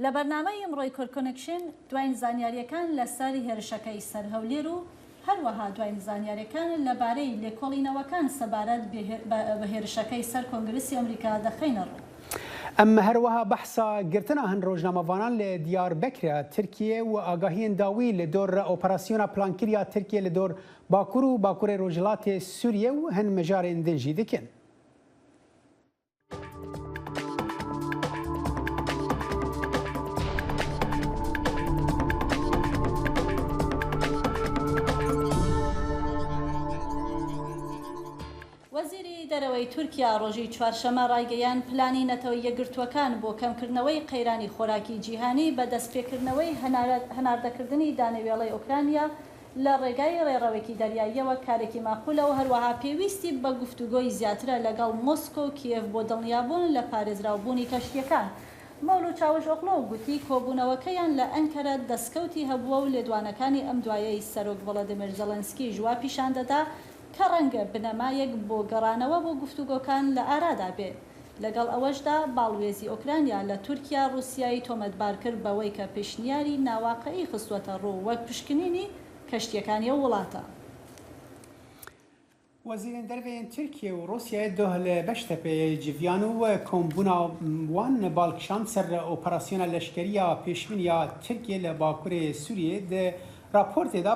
لە بەرنامەی ئەمڕۆی کۆرکۆنێکشن دوای زانیاریەکان لەسەر هێرشەکەی سەرهەولێر و هەروەها دوای زانیاریەکان لەبارەی لێکۆڵینەوەکان سەبارەت بە هێرشەکەی سەر کۆنگرسی ئەمریکا دەخەینە ڕوو. ئەم هەروەها بەحسا گرتنا هەند ڕۆژنامەوانان لە دیاربەکرە ترکیە و ئاگاهیên داوی لە دۆر ئۆپەراسیۆنا پلانکرییا ترکیە لە دۆر باکوور و باکوورê ڕۆژهەڵاتê سووریە و هەند مەژارên din jî dikin. وەزیری دەرەوەی تورکیا ڕۆژی چوارشەمە ڕایگەیان پلانی نەتەوەی یەکگرتووەکان بۆ کەمکردنەوەی قەیرانی خۆراکی جیهانی بە دەستپێکردنەوەی هەناردەکردنی دانەوێڵەی ئۆکرانیا لە ڕێگای ڕێڕەوێکی دەریاییەوە کارێکی ماقولە و هەروەها پێویستی بە گفتوگۆی زیاترە لەگەڵ مۆسکۆ و کیێف بۆ دڵنیابوون لە پارێزراوبوونی کەشتیەکان. مەولود چاوشئۆغلۆ گوتی کۆبوونەوەکەیان لە ئەنکەرە دەستکەوتی هەبووە و لێدوانەکانی ئەم دوایەی سەرۆک ڤڵەدیمیر زەلەنسکی ژوا پیشان دەدا کە ڕەنگە بنەمایەک بۆ گەڕانەوە بۆ گفتوگۆکان لە ئارادا بێت. لەگەڵ ئەوەشدا باڵوێزی ئۆکرانیا لە تورکیا رووسیایی تۆمەتبار کرد بەوەی کە پێشنیاری ناواقعی خستوەتە ڕوو وەک پشکنینی کەشتیەکانی و وڵاتە. وەزیرên derveyên Tirkiye û Rusyayê doh li Beştepe'yê civiyan û kombûna wan balkişan ser operasyona leşkeriya pêşbîniya Tirkiye li Bakurê Sûriyê di raportê da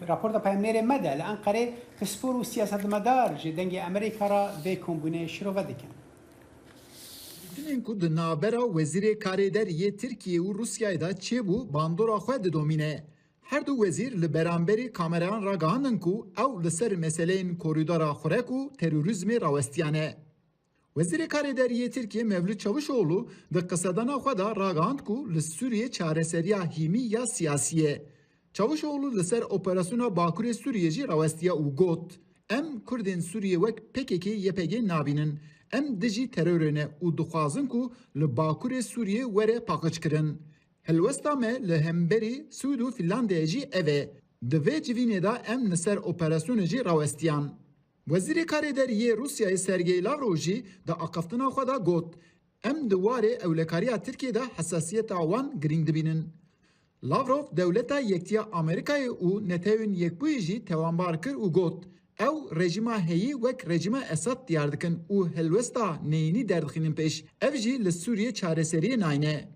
raporta peyamnêrê me de li Enqerê pispor û siyasetmedar ji dengê Amerîka ra vê kombûnê şirove dikin. Dînin ku di navbera Wezîrê Karêderiyê Tirkiye û Rusyayê da çêbû bandora xwe didomîne. Her du wezîr li beramberî kameran ragihandin ku ew li ser meseleyên korîdora xurek û terorîzmê rawestiyane. Wezîrê Karêderiyê Tirkiye Mevlût Çavuşoğlu di qisedana xwe da ragihand ku li Sûriyê çareseriya hîmî ya siyasî ye. Çavuşoğlu li ser operasyona Bakurê Sûriyê jî rawestiye û got em Kurdên Sûriyê wek PKK YPG nabînin, em dijî terorê ne û dixwazin ku li Bakurê Sûriyê were paqijkirin. Helwesta me li hemberî Swîd û Finlandiyayê jî ev e. Di vê civînê da em li ser operasyonê jî rawestiyan. Wezîrê Karêderiyê Rusyayê Sergey Lavrov jî di aqeftina xwe da got em di warê ewlekariya Tirkiye de hesasiyeta wan girîng dibînin. Lavrov dewleta yektiya Amerîkayê û netewên yekbûyî jî tewanbar kir û got ew rejima heyî wek rejima Esad diyar dikin û helwesta neyînî derdixînin pêş ev jî li Sûriyê çareseriyê nayîne.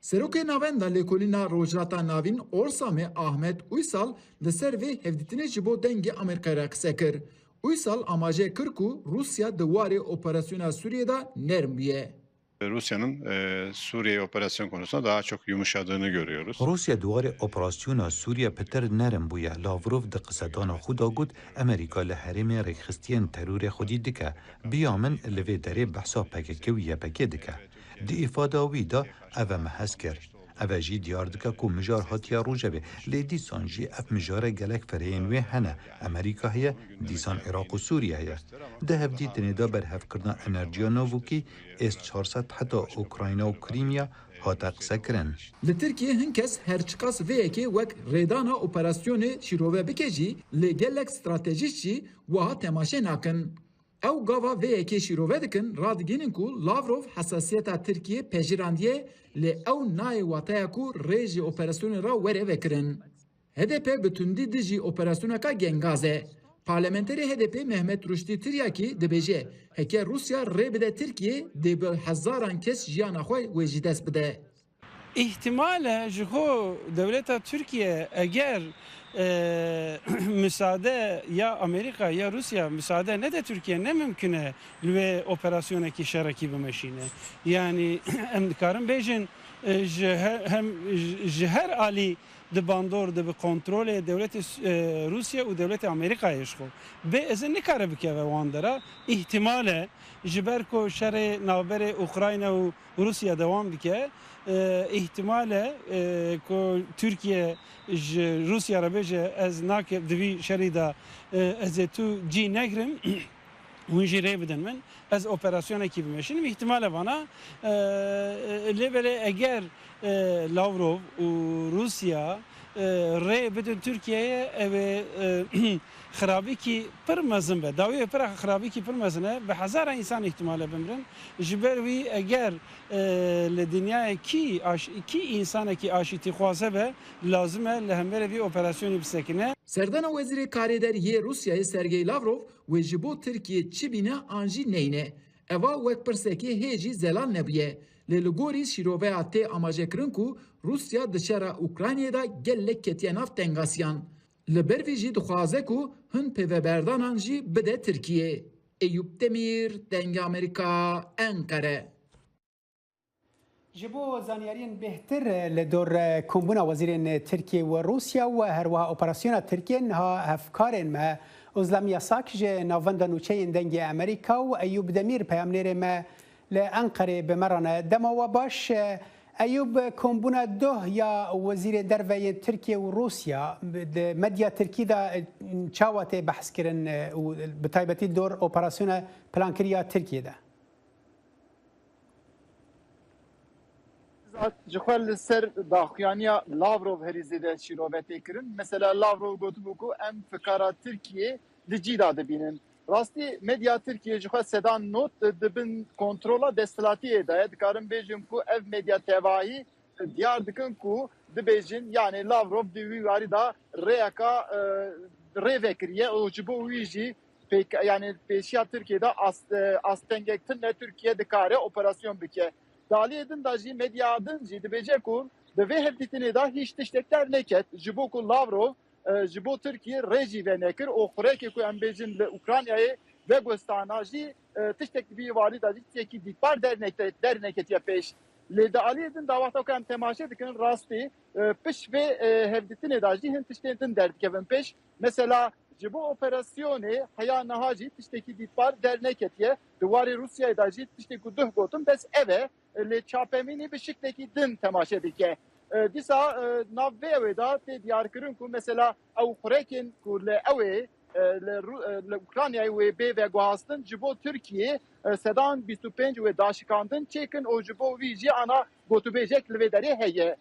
Serokê navenda lêkolîna Rojhilata Navîn Orsamê Ahmet Uysal li ser vê hevdîtinê ji bo dengê Amerîkayê re qise kir. Uysal amajê kir ku Rusya di warê operasyona Sûriyê da nerm bûye. Rusya'nın Suriye operasyon konusunda daha çok yumuşadığını görüyoruz. Rusya duvarê operasyona Sûriye piter nerim bûye. Lavrov di qisedana xwe da got Amerîka li herêmê rêxistiyên terorê xwedî dike. Biya min li vê derê behsa PKK û YPG dike. Di îfada wî da ev me hez kir. Ev jî diyar dike ku mijar hatiya Rojevê lê dîsan jî ev mijare gelek fereyên wê hene. Amerîka heye, dîsan Iraq û Sûriye heye. Di hevdîtinê da berhevkirina enerjiya navûkî S-400 heta Ukrayna û Krîmya hate qisekirin. Li Tirkiye hin kes herçiqas vêyekê wek rêdana operasyonê şîrove bike jî lê gelek stratejîk jî wiha temaşe nakin. Ew gava vêyekê şîrove dikin radigînin ku Lavrov hesasiyeta Tirkiye pejîrandiye lê ew nayê wataya ku rê jî operasyonê ra were vekirin. HDP bi tundî dijî operasyoneka Gengaz e. Parlamenterê HDP Mehmet Ruştî Tiryakî dibêje heke Rusya rê bide Tirkiye dê bi hezaran kes jiyana xwe wê jî dest bide. İhtimale ji xwe devleta Türkiye eğer müsaade ya Amerika ya Rusya müsaade ne de Türkiye ne mümküne ve operasyoneki şereki bimeşine. Yani em dikarin bejin hem her ali de bandor de kontrole devleti Rusya ve devleti Amerika yaşıyor. Ve ezin ne kare bike ve wandera ihtimale jiberko şere navbere Ukrayna ve Rusya devam bike ihtimale ko Türkiye Rusya rabeje ez nakeb divi şerida ez tu ci negrim Hunjire bidin min ez operasyona ki bimeşinim ihtimale bana lebele eğer Lavrov u Rusya ری بدون ترکیه خرابی کی پر مزن به داوی پر خرابی کی پر مزنه به هزار انسان احتمال بمرن جبروی اگر لدنیا کی انسان کی آشتی خواسته به لازمه لهمره وی اپراسیونی بسکنه سردana Wezîrê Karêderiyê Rusyayê Sergey Lavrov wê ji bo Tirkiye çi bîne an jî neyne. Eva wek pirsekê hê jî zelal nebûye. Lê li gorî şîroveya tê amajekirin ku Rusya di şera Ukraynayê da gelek ketiye nav tengasiyan. Li ber vî jî dixwaze ku hin pêveberdanan jî bide Tirkiyeyê. Eyüp Demir, Dengê Amerîka, Ankara. ji bo zaniyariyên bêhtir li dor kombûna wezîrên Tirkiye û Rusya û herwiha operasyona Tirkiye niha hevkarên me Özlem Yasak ji navenda nûçeyên Dengê Amerîka û Eyüp Demir peyamnêrê me li Enqerê bi me re dema we baş. Eyüp kombûna doh ya wezîrê derve yên Tirkiye û Rusya di medya Tirkî da çawa tê behs kirin û bi taybetî dor operasyona plankiriya Tirkiye'de. Jixwe li ser daxuyaniya Lavrov herîzê de şîrovetê kirin. Mesela Lavrov gotibû ku em fikara Tirkiye li cî dibînin. Rastî medya Tirkiye jixwe sedan not dibin kontrola desthilatiyê de dikarin bêjin ku ev medya tevahî diyar dikin ku dibêjin yani Lavrov di wî warî da rêyeka rê vekiriye û ji bo wî jî yani pêşiya Tirkiye'de astengektin Türkiye dikare operasyon bike. Daliyê din da jî medya din jî dibêje ku di vê hevdîtinê da hîç tiştekler neket ji bo ku Lavrov ji bo Tirkiye rê jî ve nekir û xurekê ku em bêjin li Ukraynayê vegostana jî tiştek vî warî da jî tiştekî dîtbar derneketiye pêş. Lê di aliyê din dawata ku em temaşe dikin rastî piş vê hevdîtinê da jî hin tiştên din derdikevin pêş. Mesela ji bo operasyonê heya niha jî tiştekî dîtbar derneketiye di warê Rusyayê da jî tiştê ku duh gotin bes ev e li çapemînî bi şiklekî din temaşe dike. Dîsa nav vê ew da tê diyarkirin ku mesela ew xurekên ku li ew li Ukraynayê wê bê veguhastin ji bo Tirkiye sedan 25 wê daşikandin çêkin û ji bo wî jî ana gotûbêjek li vê derê heye.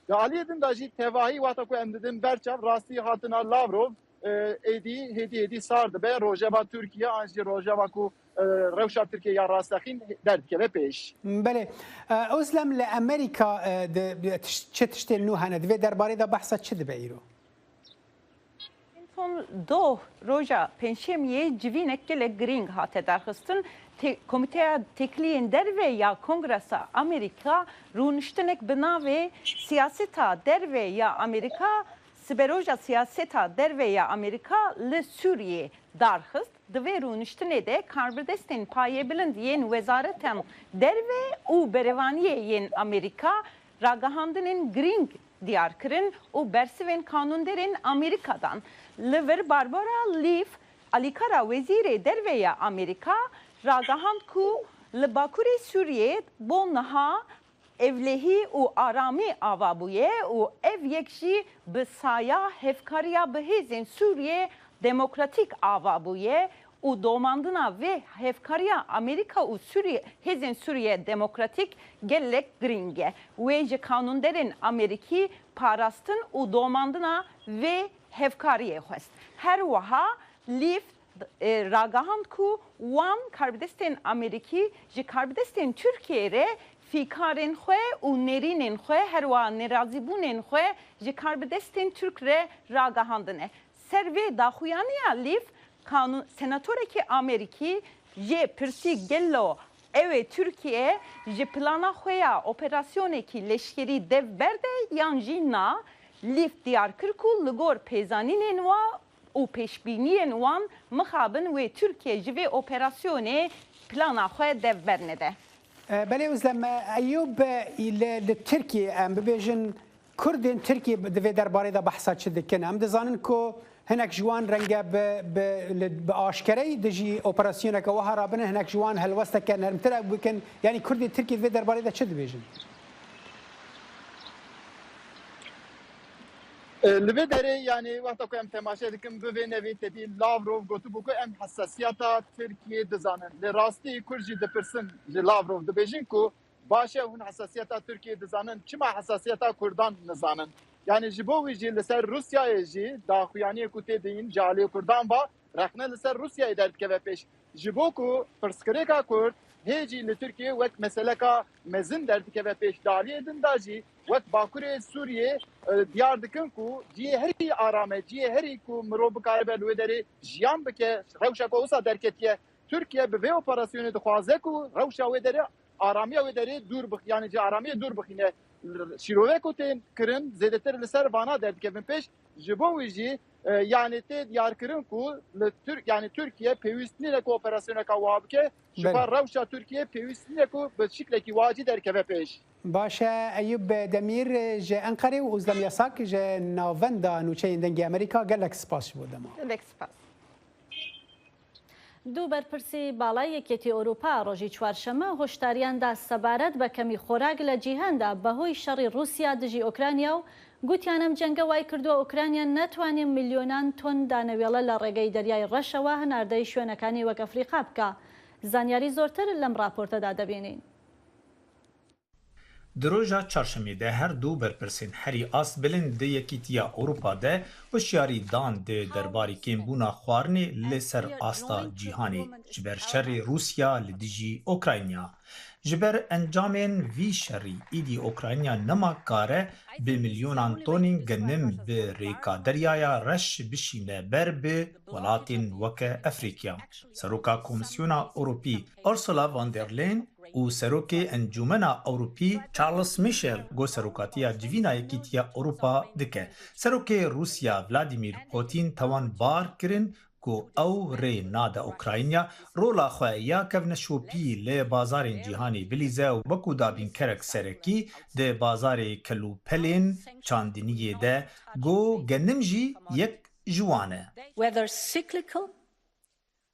Di aliyê din da jî tevahî wata ku em didin berçav rastî hatina Lavrov hêdî sar dibe rojeva Tirkiye an jî rojeva ku rewşa Tirkiye ya rastexîn derdikeve pêş. Belê Özlem li Amerîka çi tiştên nû hene divê derbarê de behsa çi dibe îro? Son doh roja penşemiyê civînek gelek giring hate derxistin Komiteya Tekliyên Derve ya Kongresa Amerika rûniştinek bi navê siyaseta derve ya Amerika siberoja siyaseta derve ya Amerika li Sûriyê darxist. Di vê rûniştinê de karbidestên payêbilind yên wezareten derve û berevaniyê yên Amerika ragihandinên giring diyar kirin û bersivên kanûnderên Amerikadan. Li vir Barbara Leaf alîkara wezîrê derve ya Amerika ragihand ku li Bakurê Sûriyê bo niha evlehî û aramî ava bûye û ev yek jî bi saya hevkariya bi hêzên Sûriyê demokratîk ava bûye û domandina vê hevkariya Amerika û Sûriye hêzên Sûriye demokratîk gelek giring e. Wê ji kanûnderên Amerîkî parastin û domandina vê hevkariyê xwest. Her wiha Leaf ragihand ku wan karbidestên Amerîkî ji karbidestên Tirkiyeyê re fîkarên xwe û nêrînên xwe her wiha nerazîbûnên xwe ji karbidestên Türk re ragihandine. Ser vê daxuyaniya Leaf senatorekî Amerîkî jê pirsî gello ew Tirkiye ji plana xwe ya operasyonekî leşkerî dev berde yan jî na Leaf diyar kir ku li gor pêzanînên wa û pêşbîniyên wan mixabin wê Tirkiye ji vê operasyonê plana xwe dev bernede. Belê Özlem Eyüp li Tirkiye em bibêjin Kurdên Tirkiye di vê derbarê de behsa çi dikin? Em dizanin ku hinek ji wan renge bi aşkereyê di jî operasyoneke wiha rabinin hinek ji wan helwesteke nermtir bikin yanî Kurdên Tirkiye di vê derbarê de çi dibêjin? Li vê derê yani wexta ku em temaşe dikin bi vê nevê tedî Lavrov gotibû ku em hesasiyeta Tirkiye dizanin. Li rastî Kurd jî dipirsin ji Lavrov dibêjin ku baş e hûn hesasiyeta Tirkiye dizanin çima hesasiyeta Kurdan nizanin. yani ji bo wî jî li ser Rusyayê jî daxuyaniyê ku tê dîn ji aliyê Kurdan va rexne li ser Rusyayê derdikeve pêş. Ji bo ku pirsgirêka Kurd hê jî li Tirkiye wek meseleka mezin derdikeve pêş. Di aliyê din da jî wek Bakurê Sûriyê diyar dikin ku ciyê herî arame, ciyê herî ku mirov bikaribe li wê derê jiyan bike, rewşa ku wisa derketiye. Türkiye bi vê operasyonê dixwaze ku rewşa wê derê aramiya wê derê dûr bix, yani ji aramiyê dûr bixîne. Şîrovek ku tên kirin zêdetir li ser vana derdikevin pêş. Ji bo wî jî yani tê diyar kirin ku yani Türkiye pêwîstinê ku operasyoneka wa bike ji ber rewşa Türkiye pêwîstinê ku bi şiklekî wacî derkeve pêş. باشه ایوب دمیر ج انقره و ازدم یاساک ج ناوندا نوچه دنگی امریکا گلک سپاس بودم. گلک سپاس. دوو بەرپرسی باڵای یەکێتی ئەوروپا ڕۆژی چوارشەمە هۆشداریاندا سەبارەت بە کەمی خۆراک لە جیهاندا بەهۆی شەڕی رووسیا دژی ئۆکرانیا و گوتیانم جەنگە وای کردووە ئۆکرانیا ناتوانێت میلیۆنان تۆن دانەوێڵە لە ڕێگەی دەریای ڕەشەوە هەناردەی شوێنەکانی وەک ئەفریقا بکە. زانیاری زۆرتر لەم راپۆرتەدا دەبینین. دروژا چارشمی ده هر دو برپرسین هری آس بلند ده یکیتیا اروپا ده وشیاری دان ده درباری کمبونا خوارنی لسر آستا جیهانی جبر شر روسیا لدیجی اوکراینیا جبر انجامین وی شری ایدی اوکراینیا نما کاره به میلیونان تونین گنم به ریکا دریایا رش بشینه بر به ولاتین وک افریقیا سروکا کمیسیونا اوروپی اورسولا واندرلین و سروک انجمن اوروپی چارلز میشل گو سروکاتیا جوینا یکیتیا اوروپا دکه سروک روسیا ولادیمیر پوتین توان بار کرن کو او ری نادا اوکراینیا رولا خویا کفن شوپی ل بازار جهانی بلیزه و بکو دابین کرک سرکی ده بازار کلو پلین چاندنیه ده گو گنمجی یک جوانه whether cyclical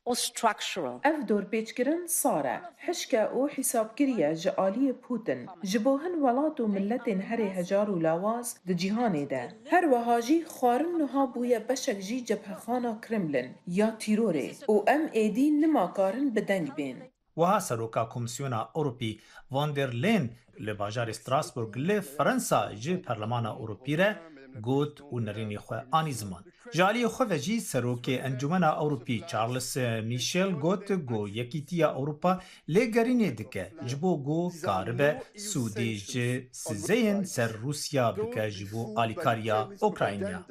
or structural. اف دور پیچگرن ساره حشکه او حسابگیریه جعالی پوتن جبوهن ولات و ملتین هر هجار و لاواز ده جیهانه ده هر وهاجی خارن نها بویا بشک جی جبه خانا کرملن یا تیروره او ام ایدی نما کارن بدنگ بین وها سروکا کمیسیونا اوروپی واندرلین لباجار استراسبورگ لفرنسا جی پرلمانا اوروپی ره گوت و نرینی خواه آنی زمان جالی خواه جی سروک انجمن اوروپی چارلز میشل گوت گو یکیتیا اوروپا لگرینه دکه جبو گو کاربه سودی جی سزین سر روسیا بکه جبو آلیکاریا اوکراینیا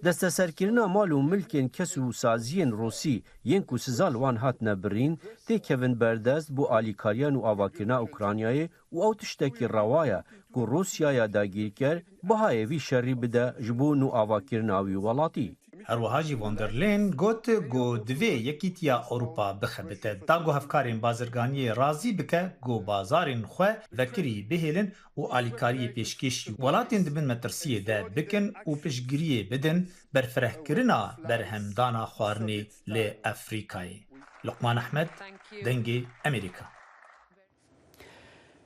دست سرکرنا مال و ملکین کس و سازین روسی ین کو سزال وان هات نبرین تی کوین بردست بو آلیکاریان و آواکرنا اوکرانیای و او تشتکی روایا کو روسیا داگیر کر بهای وی شری بده جبو نو آواکرناوی ولاتی. هر وهاجی واندرلین گوت گو دوی یکیتیا اوروپا بخبته دا گو هفکارین بازرگانی رازی بکه گو بازارین خواه وکری بهیلن و آلیکاری پیشکشی ولاتین دبن مترسیه ده بکن و پیشگریه بدن برفره کرنا برهمدانا خوارنی ل افریقای. لقمان احمد دنگی امریکا.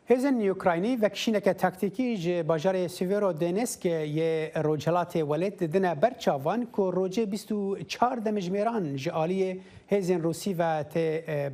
هزن اوکراینی وکشینک تاکتیکی ج باجار سیورو دنسک ی روجلات ولت دنا برچاوان کو روجه 24 دمجمیران ج عالی هزن روسی و ت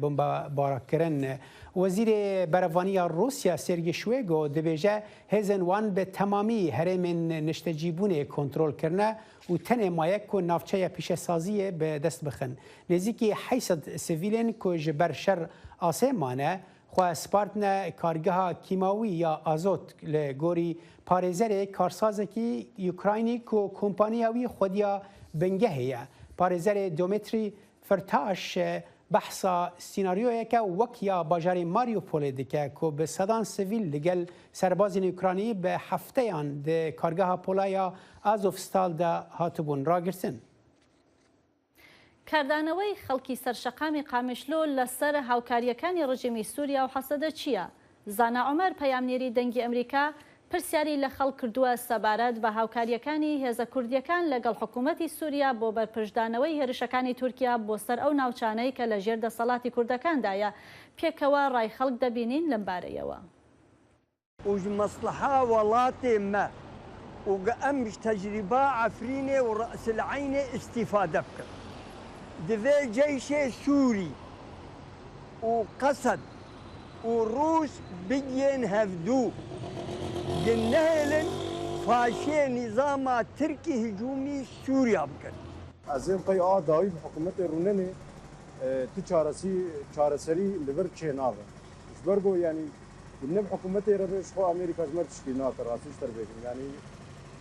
بمب بارکرن وزیر بروانی روسیا سرگی شویگو دبیجه هزن وان به تمامی هرمن نشتجیبون کنترل کرنه و تن مایک کو نافچه پیش سازی به دست بخن نزدیکی 800 سیویلن کو ج برشر آسمانه خو سپارتن کارگاه کیماوی یا آزوت لگوری پارێزەرێ کارسازێکی یوکراینی کو کۆمپانیاوی خودیا بنگەهەیە پارێزەرێ دومتری فرتاش بەحسا سیناریۆیەکە وەک یا باژاری ماریۆپۆلێ دکە کۆ بە سەدان سڤیل لەگەل سەربازین یوکرانی بە هەفتەیان دە کارگەها پۆلایە ئازۆفستالدا هاتبوون ڕاگرتن. کاردانەوەی خەڵکی سەرشەقامی قامشلۆ لەسەر هاوکاریەکانی ڕژیمی سووریا و حەسەدە چییە؟ زانا عومەر پەیامنێری دەنگی ئەمریکا پرسیاری لە خەڵک کردووە سەبارەت بە هاوکاریەکانی هێزە کوردیەکان لەگەڵ حکوومەتی سووریا بۆ بەرپرسدانەوەی هێرشەکانی تورکیا بۆ سەر ئەو ناوچانەی کە لە ژێر دەسەڵاتی کوردەکاندایە پێکەوە ڕای خەڵک دەبینین لەم بارەیەوە. مصلحة وڵاتێ مە ئەمش تەجریبە عەفرینێ و ڕەس العەینێ استیفادە بکەن. دەبێ جەیشێ سووری و قەسەد و ڕووس بگێن هەفتوو گنەهێلن فاشي نظام تركي هجومي سوريا بكر از این پی آ داوی حکومت روننی تو چارەسەری لەبەر کێ ناڵێ بەرگۆ ینی نەم حکوومەتی ڕێش خۆ ئەمریکا ژمەر تشتی ناکە ڕاستیش دەربێتین ینی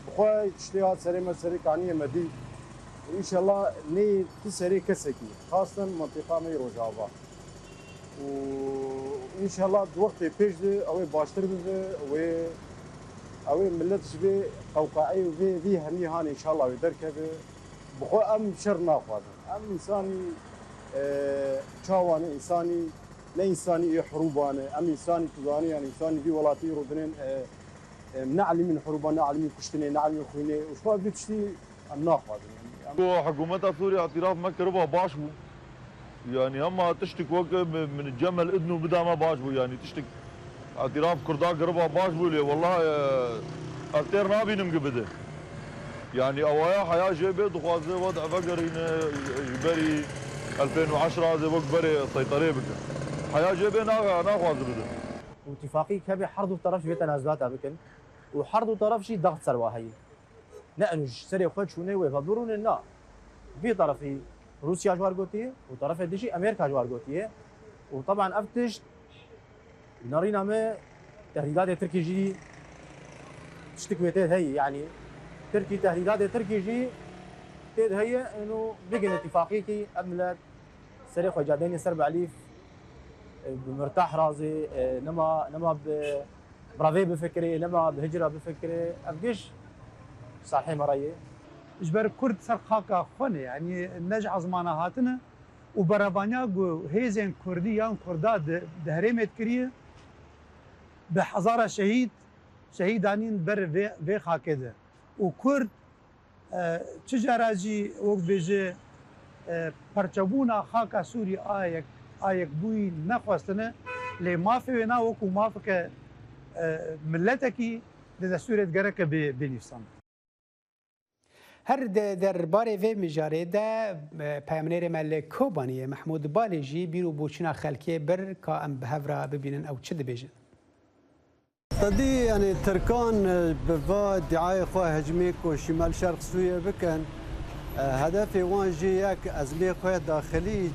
بخوا شتێ هات سەرێمە سەری کانیە مەدی ئینشەڵا نێ تو سەری کەسێکی خاستن منتیقامی ڕۆژاوا و ئینشەڵا وەختێ پێش دێ ئەوەی باشتر ببێ ئەوەی ملەتش بێ قەوقاعی و بێ وی هەمی هاان ئینشەڵا وێ دەرکەبێ بخۆ ئەم شەر ناخوازن ئەم ئینسانی چاوانە ئینسانی نه ئینسانی حروبانە ئەم ئینسانی توزانانی یان ئینسانی وی وڵاتی ڕوودنێن نعلمین حروبان نعلمی کوشتنێ نعلمی خوێنێ وشوا بێ تشتی ئەم ناخوازن حكومة سوريا اعتراف ما كربها باش بو يعني اما تشتك وقت من الجمل اذنه بدا ما باش بو يعني تشتك اعتراف كردان قربها باش بو لي والله ارتير نابي نمقبده يعني اوايا حياه جيبه دخوازي وضع فقرين جبري 2010 زي وقت بري سيطريه بك حياه جيبه ناخواز بده واتفاقي كبي حرض طرف شويه تنازلات بكن وحرض طرف شي ضغط سرواهي نأنج سري خوش شوني ويفضلون النا في طرفي روسيا جوار قوتيه وطرف دشي امريكا جوار قوتيه وطبعا افتش نارينا ما تهديدات تركي جي تشتكي هي يعني تركي تهديدات تركي جي هي انه بقي اتفاقيتي املت سري خو جادين سرب عليف بمرتاح رازي نما برافي بفكري نما بهجره بفكري ابقيش صحيح مريه جبر كرد سر خاكا خونه يعني نجع زمانه هاتنا وبرابانيا هيزن كردي يان كرداد دهريمت كريه بحزاره شهيدانين بر في خاكده وكرد تجاراجي وقت بيجي پرچبونا خاكا سوري آيك بوي نخواستنه لي مافي ونا وكو مافك ملتكي ده سوريا تگرك بنفسان هر درباره وی مجاره ده پیامنیر مل کوبانی محمود بالجی بیرو بوچنا خلکی بر که ام بهورا ببینن او چه دبیجن تدي يعني تركان بفا دعاية خو هجميك وشمال شرق سوريا بكن هدفي وان جي ياك أزمي خو داخلي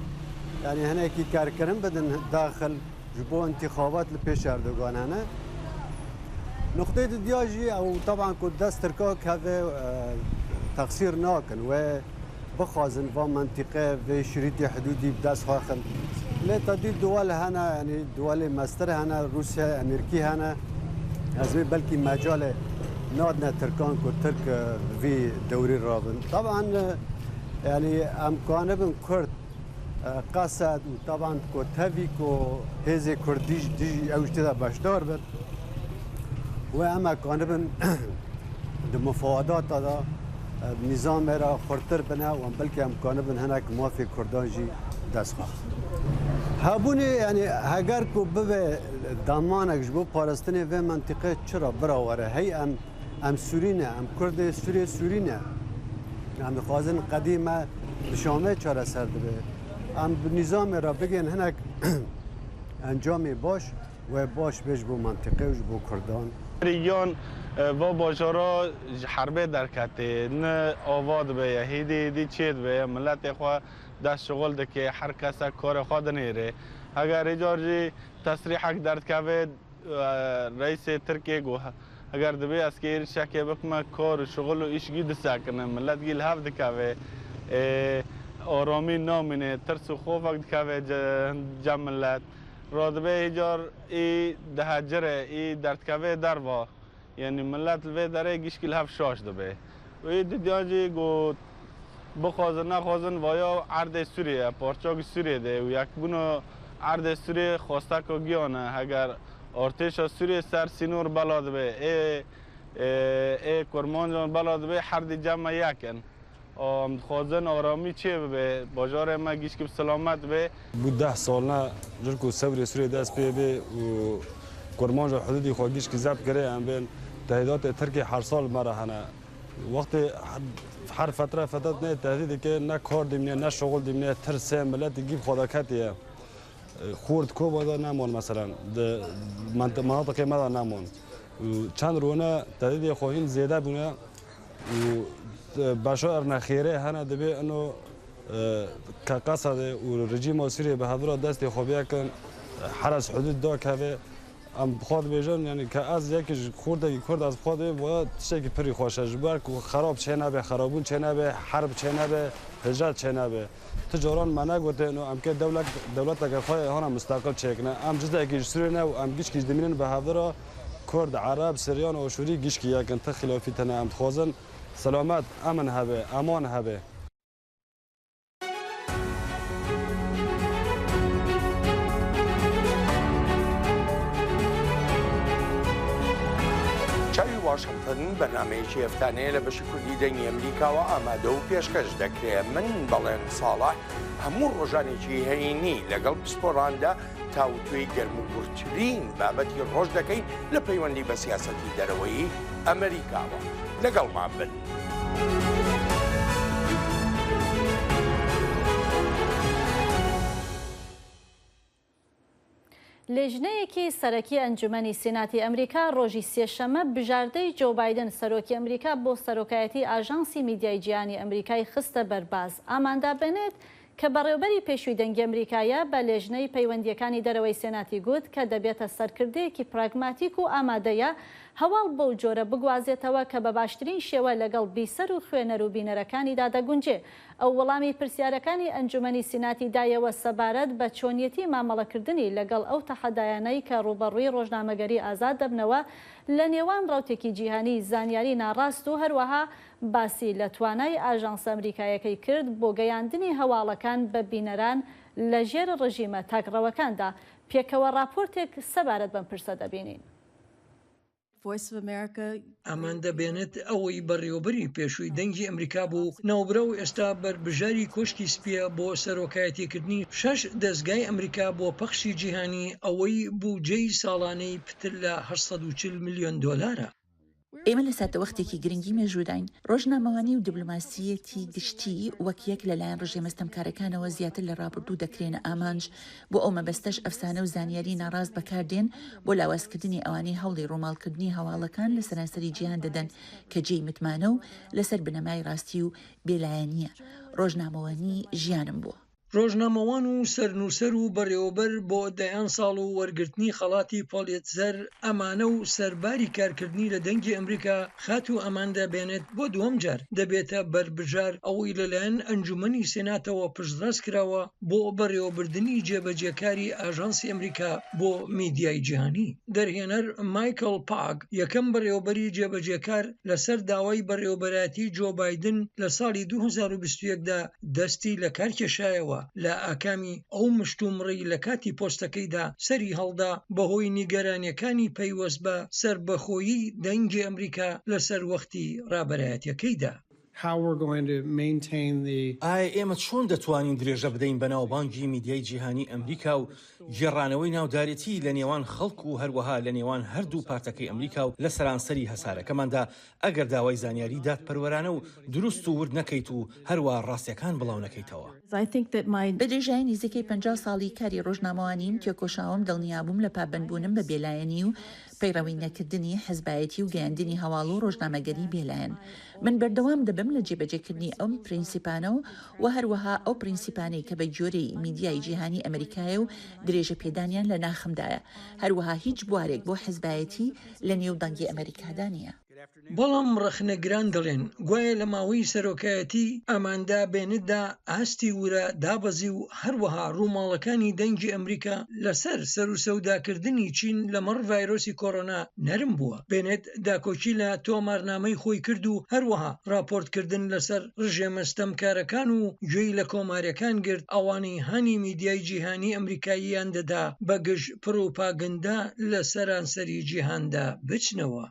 يعني هناك كاركرم بدن داخل جبو انتخابات لبيش أردوغان هنا نقطة دياجي أو طبعا كنت دست تركاك هذا تقصير ناكن وبخوازن في منطقة في شريط حدودي بداس خاخن لا تدي دول هنا يعني دول مستر هنا روسيا أمريكا هنا أزمي بلكي مجال نادنا تركان كترك في دوري الرابن طبعا يعني أمكانه بن كرد قصد وطبعا كتافي كو هذه كرديش دي أو جدا باشدار بد وأما كانه بن المفاوضات هذا نظام را خرطر بنا و بلکه امکانه بن هناك موافق کردان جی دست خواهد هبونی یعنی اگر کو به دامانک جبو پارستنی و منطقه چرا براوره هی ام سورینه ام کرد سورینه ام خوازن قدیمه شامه چرا سرد به ام نظام را بگن هناك انجام باش و باش بج بو منطقه و جبو کردان ریان و باجارا حربه درکته نه آواد به هیدی چید به ملت خو دست شغل ده که هر کس کار خود نیره اگر ایجارجی تصریح درد که رئیس ترکیه گو اگر دبی اسکیر شکه بکمه کار شغل و ایشگی دست کنه ملت گیل هفت که آرامی نامینه ترس و خوف که جملت رادبه ایجار ای دهجره ای درد که دروا یعنی ملت وی داره گیشکل هفت شاش دبه و ای دیانجی گو بخوازن نخوازن ویا عرض سوریه پارچاک سوریه ده و یک بونو عرض سوریه خواسته که گیانه اگر ارتش سوریه سر سینور بلاد به ای کرمان جان بلاد به حرد جمع یکن خوازن آرامی چه به باجار ما گیشکل سلامت به بود 10 سال نه جرکو سوری سوریه دست به و کرمان جان حدودی خواهیش که ضبط کرده هم بین تهدیدات ترکی هر سال مرا هنه وقت هر فتره نه تهدیدی که نه کار دیمنه نه شغل دیمنه ترسه ملت گیب خودکتیه خورد کو بادا نمون مثلا مناطق ما نمون چند رونه تهدید خواهیم زیاده بونه و باشا نخیره هنه دبی انه که قصد و رژیم سوریه به هدر دست خوبیه کن حرس حدود دا که ام خود بیجن یعنی که از یکیش خورده کرد از خود و چه که پری خوشه جبر که خراب چه نبه خرابون چه نبه حرب چه نبه هجرت چه نبه تجاران منع گفته انه ام که دولت اگر خواهی هانا مستقل چه کنه ام جزء اگه سوریه نه و ام گیش کیش دمینن به هدر کرد عرب سریان و شوری گیش کی یکن تخلافی تنه ام خوازن سلامت امن هبه امان هبه واشنگتن بەرنمەیەکی هەفتانەیە لە بەشی کوردی دەنگی ئەمریکاوە ئامادە و پێشکەش دەکرێت من بەڵێن ساڵح هەموو ڕۆژانێکی هەینی لەگەڵ پسپۆراندا تاوتوێی گەرموگورترین بابەتی ڕۆژ دەکەین لە پەیوەندی بە سیاسەتی دەرەوەی ئەمریکاوە لەگەڵمان بن. لێژنەیەکی سەرەکی ئەنجومەنی سیناتی ئەمریکا ڕۆژی سێشەمە بژاردەی جۆ بایدن سەرۆکی ئەمریکا بۆ سەرۆکایەتی ئاژانسی میدیای جیهانی ئەمریکای خستە بەرباز. ئاماندا بنێت کە بەڕێوەبەری پێشووی دەنگی ئەمریکایە بە لێژنەی پەیوەندیەکانی دەرەوەی سێناتی گوت کە دەبێتە سەرکردەیەکی پراگماتیک و ئامادەیە هەواڵ بەو جۆرە بگوازێتەوە کە بە باشترین شێوە لەگەڵ بیسەر و خوێنەر و بینەرەکانیدا دەگونجێ. ئەو وەڵامی پرسیارەکانی ئەنجومەنی سیناتی دایەوە سەبارەت بە چۆنیەتی مامەڵەکردنی لەگەڵ ئەو تەحەدایانەی کە ڕوبەڕووی ڕۆژنامەگەری ئازاد دەبنەوە لە نێوان ڕاوتێکی جیهانی زانیاری ناڕاست و هەروەها باسی لە توانای ئاژانس ئەمریکایەکەی کرد بۆ گەیاندنی هەواڵەکان بە بینەران لە ژێر ڕژیمە تاکڕەوەکاندا. پێکەوە راپۆرتێک سەبارەت بەم پرسە دەبینین. ئەمان دەبێنێت ئەوەی بەڕێوەبەری پێشووی دەنگی ئەمریکا بوو ناوبرە و ئێستا بەربژاری کۆشتی سپیە بۆ سەرۆکایەتیکردنی 6 دەستگای ئەمریکا بۆ پەخشی جیهانی ئەوەی بوجەی ساڵانەی پتر لە 840 میلیۆن دۆلارە. ئێمە لە ساتەوەختێکی گرنگی مێژووداین ڕۆژنامەوانی و دیبلۆماسیەتی گشتی وەک یەک لەلایەن ڕژێمەستەمکارەکانەوە زیاتر لە ڕابردوو دەکرێنە ئامانج بۆ ئەو مەبەستەش ئەفسانە و زانیاری ناڕاست بەکاردێن بۆ لاوازکردنی ئەوانەی هەوڵی ڕۆماڵکردنی هەواڵەکان لە سەرانسەری جیهان دەدەن کە جێی متمانە و لەسەر بنەمای ڕاستی و بێلایەنیە. ڕۆژنامەوانی ژیانم بووە. ڕۆژنامەوان و سەرنووسەر و بەڕێوەبەر بۆ دەیان ساڵ و وەرگرتنی خەڵاتی پۆلیتزەر ئەمانە و سەرباری کارکردنی لە دەنگی ئەمریکا خات و ئەماندا بێنێت بۆ دووەم جار دەبێتە بەربژار ئەوەی لەلایەن ئەنجومەنی سێناتەوە پشتڕاست کراوە بۆ بەڕێوەبردننی جێبەجێکاری ئاژانسی ئەمریکا بۆ میدیای جیهانی. دەرهێنەر مایکل پاگ یەکەم بەڕێوەبەری جێبەجێکار لەسەر داوای بەڕێوەبەراتی جۆ بایدن لە ساڵی 2021دا دەستی لە کار کێشایەوە لە ئاکامی ئەو مشتومڕی لە کاتی پۆستەکەیدا سەری هەڵدا بەهۆی نیگەرانیەکانی پەیوەست بە سربەخۆیی دەنگی ئەمریکا لەسەر وەختی ڕابەرایەتیەکەیدا. ئایا ئێمە چۆن دەتوانین درێژە بدەین بە ناوبانگی میدیای جیهانی ئەمریکا و گێڕانەوەی ناودارەتی لە نێوان خەڵک و هەروەها لە نێوان هەردوو پارتەکەی ئەمریکا و لە سەرانسەری هەسارەکەماندا ئەگەر داوای زانیاری دادپەروەرانە و دروست و ورد نەکەیت و هەروە ڕاستیەکان بڵاو نەکەیتەوە. بەدرێژایی نزیکەی 50 ساڵی کاری ڕۆژنامەوانیم تێکۆشاوم دڵنیابووم لە پابندبوونم بە بێلایەنی و پەیڕەوی نەکردنی حەزبایەتی و گەیاندنی هەواڵ و ڕۆژنامەگەری بێلایەن. من بەردەوام دەبم لە جێبەجێکردنی ئەم پرینسیپانە و هەروەها ئەو پرینسیپانەی کە بە جۆرەی میدیای جیهانی ئەمریکایە و درێژە پێدانیان لە ناخمدایە. هەروەها هیچ بوارێک بۆ حەزبایەتی لە نێو دەنگی ئەمریکادا نییە. بەڵام ڕەخنەگران دەڵێن گوایە لە ماوەی سەرۆکایەتی ئەماندا بێنتدا ئاستی ورە دابەزی و هەروەها ڕووماڵەکانی دەنگی ئەمریکا لەسەر سەر و سەوداکردنی چین لەمەڕ ڤایرۆسی کۆڕۆنا نەرم بووە. بێنێت داکۆچی لە تۆمارنامەی خۆی کرد و هەروەها راپۆرتکردن لەسەر ڕژێمەستەمکارەکان و گوێی لە کۆماریەکان گرت ئەوانەی هانی میدیای جیهانی ئەمریکاییان دەدا بەگژ پرۆپاگەندا لە سەرانسەری جیهاندا بچنەوە.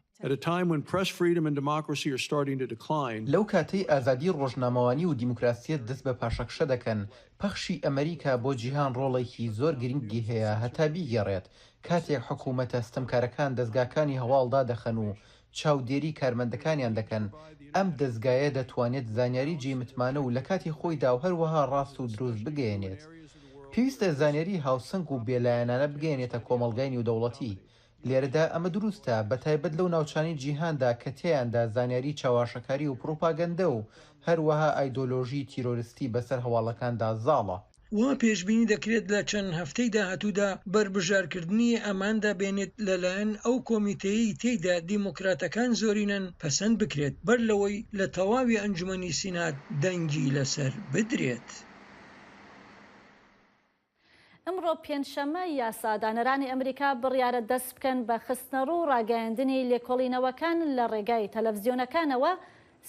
لەو کاتەی ئازادی ڕۆژنامەوانی و دیموکراسیەت دەست بە پاشەکشە دەکەن پەخشی ئەمریکا بۆ جیهان ڕۆڵێکی زۆر گرنگی هەیە هەتا بیگەڕێت کاتێک حکوومەتە ستەمکارەکان دەستگاکانی هەواڵدا دەخەن و چاودێری کارمەندەکانیان دەکەن ئەم دەستگایە دەتوانێت زانیاری جێمتمانە و لە کاتی خۆیدا و هەروەها ڕاست و دروست بگەێنێت. پێویستە زانیاری هاوسنگ و بێلایەنانە بگەێنێتە کۆمەڵگای نێودەوڵەتی لێرەدا ئەمە دروستە بەتایبەت لەو ناوچانی جیهاندا کە تێیاندا زانیاری چاواشەکاری و پرۆپاگەندە و هەروەها ئایدۆلۆژی تیرۆریستی بەسەر هەواڵەکاندا زاڵە. وا پێشبینی دەکرێت لە چەند هەفتەی داهاتوودا بربژارکردنی ئەماندا بێنێت لەلایەن ئەو کۆمیتەیەی تێیدا دیموکراتەکان زۆرینەن پەسەند بکرێت بەر لەوەی لە تەواوی ئەنجومەنی سینات دەنگی لەسەر بدرێت. ئەمڕۆ پێنجشەممە یاسادانەرانی ئەمریکا بڕیارە دەست بکەن بە خستنەڕوو و ڕاگەیاندنی لێکۆڵینەوەکان لە ڕێگای تەلەڤیزیۆنەکانەوە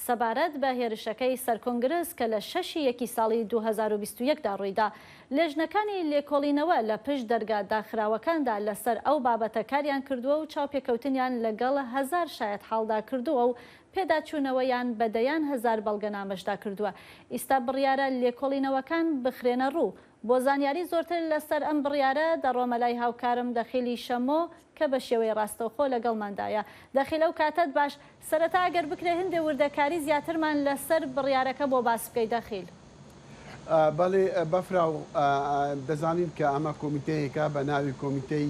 سەبارەت بە هێرشەکەی سەرکۆنگرس کە لە 6 ساڵی 2021دا ڕوویدا. لێژنەکانی لێکۆڵینەوە لە پشت دەرگا داخراوەکاندا لەسەر ئەو بابەتە کاریان کردووە و چاوپێکەوتنیان لەگەڵ 1000 شایەت حاڵدا کردووە و پێداچوونەوەیان بەدەیان 1000 بەڵگەنامەشدا کردووە. ئێستا بڕیارە لێکۆڵینەوەکان بخرێنە ڕوو. بۆ زانیاری زۆرتر لەسەر ئەم بڕیارە دەڕۆمە لای هاوکارم دەخیلی شەمۆ کە بە شێوەی ڕاستەوخۆ لەگەڵماندایە. دەخیلە و کاتت باش سەرەتا ئەگەر بکرێ هەندێ وردەکاری زیاترمان لەسەر بڕیارەکە بۆ باس بکەی دەخیل. بەڵێ بەفرا و دەزانین کە ئەمە کۆمیتەیەکە بە ناوی کۆمیتەی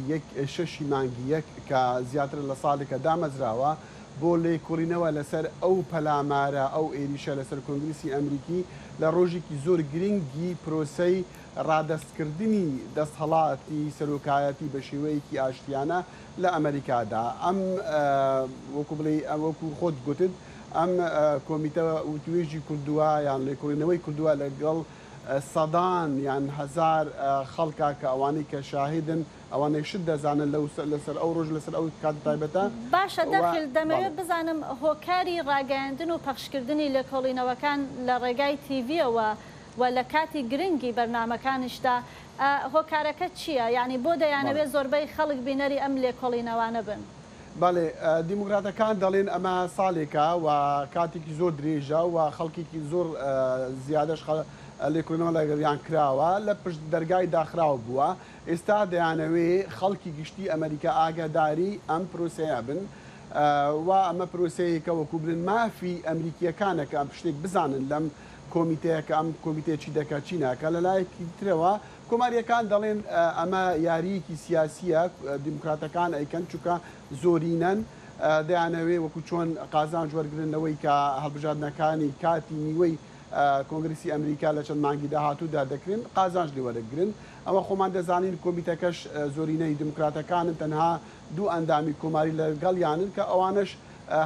6 مانگی 1 کە زیاتر لە ساڵێکە دامەزراوە بۆ لێکۆڵینەوە لەسەر ئەو پەلامارە ئەو ئێریشە لەسەر کۆنگریسی ئەمریکی لە ڕۆژێکی زۆر گرنگی پرۆسەی ڕادەستکردنی دەستهەڵاتی سەرۆکایەتی بە شێوەیەکی ئاشتیانە لە ئەمریکادا. ئەم وەکو بڵێ وەکو خۆت گوتت ئەم کۆمیتە وتوێژی کردووە یان لێکۆڵینەوەی کردووە لەگەڵ سەدان یان هەزار خەڵکا کە ئەوانەی کە شاهدن ئەوانەی شت دەزانن لەسەر ئەو ڕۆژ لەسەر ئەو کات تایبەتە. باشە دەخیل دەمەوێت بزانم هۆکاری ڕاگەیاندن و پەخشکردنی لێکۆڵینەوەکان لە ڕێگای تیڤیەوە و لە کاتی گرنگی بەرنامەکانشدا هۆکارەکە چییە؟ یعنی بۆ دەیانەوێت زۆربەی خەڵک بینەری ئەم لێکۆڵینەوانە بن. بەڵێ دیموکراتەکان دەڵێن ئەمە ساڵێکە و کاتێکی زۆر درێژە و خەڵکێکی زۆر زیادەش لێکۆڵینەوە لەگەڵیان کراوە لە پشت دەرگای داخراوە بووە. ئێستا دەیانەوێ خەڵکی گشتی ئەمریکا ئاگاداری ئەم پرۆسەیە بن و ئەمە پرۆسەیەکە وەکو برن مافی ئەمریکیەکانەکە ئەم شتێک بزانن لەم کۆمیتەیەکە ئەم کۆمیتێکی دەکات چی ناکە. لە لایەکی ترەوە کۆماریەکان دەڵێن ئەمە یاریەکی سیاسیە دیموکراتەکان ئەیکەن چونکە زۆرینەن دەیانەوێ وەکو چۆن قازان جوەرگرنەوەی کە هەڵبژاردنەکانی کاتی نیوەی کۆنگریسی ئەمریکا لە چەند مانگی داهاتوودا دەکرێن قازانج لێوەرەگرن. ئەوە خۆمان دەزانین کۆمیتەکەش زۆرینەی دیموکراتەکانن تەنها دوو ئەندامی کۆماری لەگەڵیانن کە ئەوانش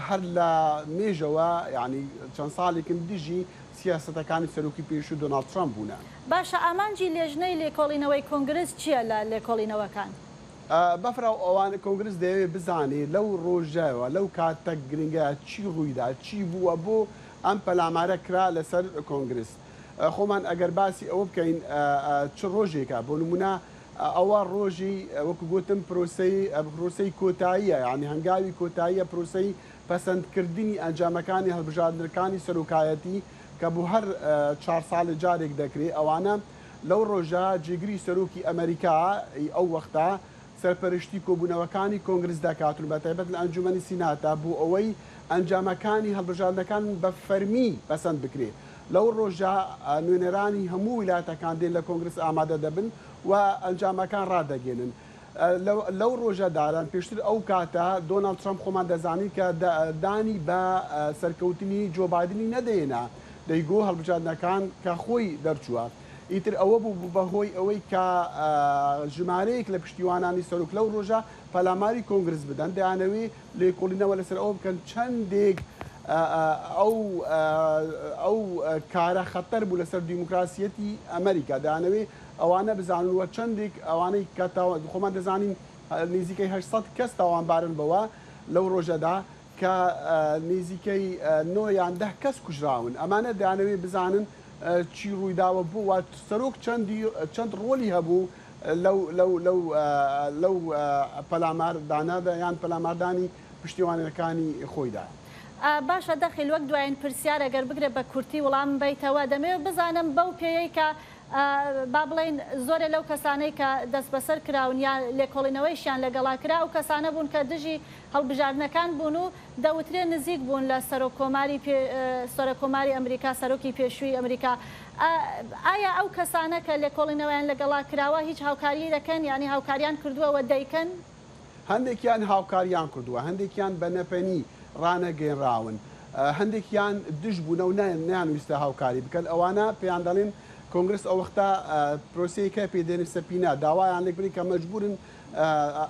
هەر لە مێژەوە یعنی چەند ساڵێکن دژی سیاستەکانی سەرۆکی پێشوو دۆناڵد ترامپ بوونە. باشە ئامانجی لێژنەی لێکۆڵینەوەی کۆنگرس چییە لە لێکۆڵینەوەکان؟ بەفرا ئەوان کۆنگرس دەیەوێت بزانێت لەو ڕۆژەوە لەو کاتە گرنگە چی ڕوویدا چی بووە بۆ ئەم پەلامارە کرا لەسەر کۆنگرس. خۆمان ئەگەر باسی ئەوە بکەین چ ڕۆژێکە بۆ نمونە ئەوە ڕۆژی وەکو گوتم پرۆسەی کۆتاییە یعنی هەنگاوی کۆتاییە پرۆسەی پەسەندکردنی ئەنجامەکانی هەڵبژاردنەکانی سەرۆکایەتی کە بوو هەر 4 ساڵ جارێک دەکرێت. ئەوانە لەو ڕۆژە جێگری سەرۆکی ئەمریکا ئەو وەختە سەرپەرشتی کۆبوونەوەکانی کۆنگرس دەکاتون بە تایبەت لە ئەنجومەنی سیناتە بۆ ئەوەی ئەنجامەکانی هەڵبژاردنەکان بە فەرمی پەسەند بکرێت. لەو ڕۆژە نوێنەرانی هەموو ویلایەتەکان دێن لە کۆنگرس ئامادە دەبن و ئەنجامەکان ڕدەگەێنن. لەو ڕۆژەداران پێشتر ئەو کاتە دۆناڵد ترامپ خۆمان دەزانین کە دانی بە سەرکەوتنی جۆ بایدنی نەدەێنا دەیگۆ هەڵبژاردنەکان کە خۆی دەرچووە. ئیتر ئەوە بوو بەهۆی ئەوەی کە ژمارەیەک لە پشتیوانانی سەرۆک لەو ڕۆژە پەلاماری کۆنگرس بدەن دەیانەوێ لێکۆڵینەوە لەسەر ئەوە بکەن چەندێک ئەو کارە خەتەر بوو لەسەر دیموکراسیەتی ئەمریکا دەیانەوێ ئەوانە بزاننەوە چەندێک ئەوانەی کە خۆمان دەزانین نزیکەی 800 کەس تاوانبارن بەوە لەو ڕۆژەدا کە نزیکەی 9 یان 10 کەس کوژراون. ئەمانە دەیانەوێ بزانن چی ڕوویداوە بوو و سەرۆک چەند ڕۆلی هەبوو لەو پەلاماردانەدا یان پەلاماردانی پشتیوانەکانی خۆیدا. باشە دەخیل وەک دوایین پرسیار ئەگەر بگرێت بە کورتی وەڵام بیتەوە دەمەوێت بزانم بەو پێیەی کە با بڵێن زۆرە لەو کەسانەی کە دەست بەسەر کراون یا لێکۆڵینەوەیشیان لەگەڵا کرا و کەسانە بوون کە دژی هەڵبژاردنەکان بوون و دەوترێ نزیک بوون لە سەرۆکۆماری ئەمریکا سەرۆکی پێشووی ئەمریکا. ئایا ئەو کەسانە کە لێکۆڵینەوەیان لەگەڵا کراوە هیچ هاوکاری دەکەن یعنی هاوکاریان کردووەوە دەیکەن؟ هەندێکیان هاوکاریان کردووە هەندێکیان بە نەپەنی ڕانەگەێنراون هەندێکیان دژ بوونە و نیانویستە هاوکاری بکەن ئەوانە پێیان دەڵێن کۆنگرس ئەو وەختە پرۆسەیەکە پێدێنێ سەپینا داوایان لێک بنی کە مەجبورن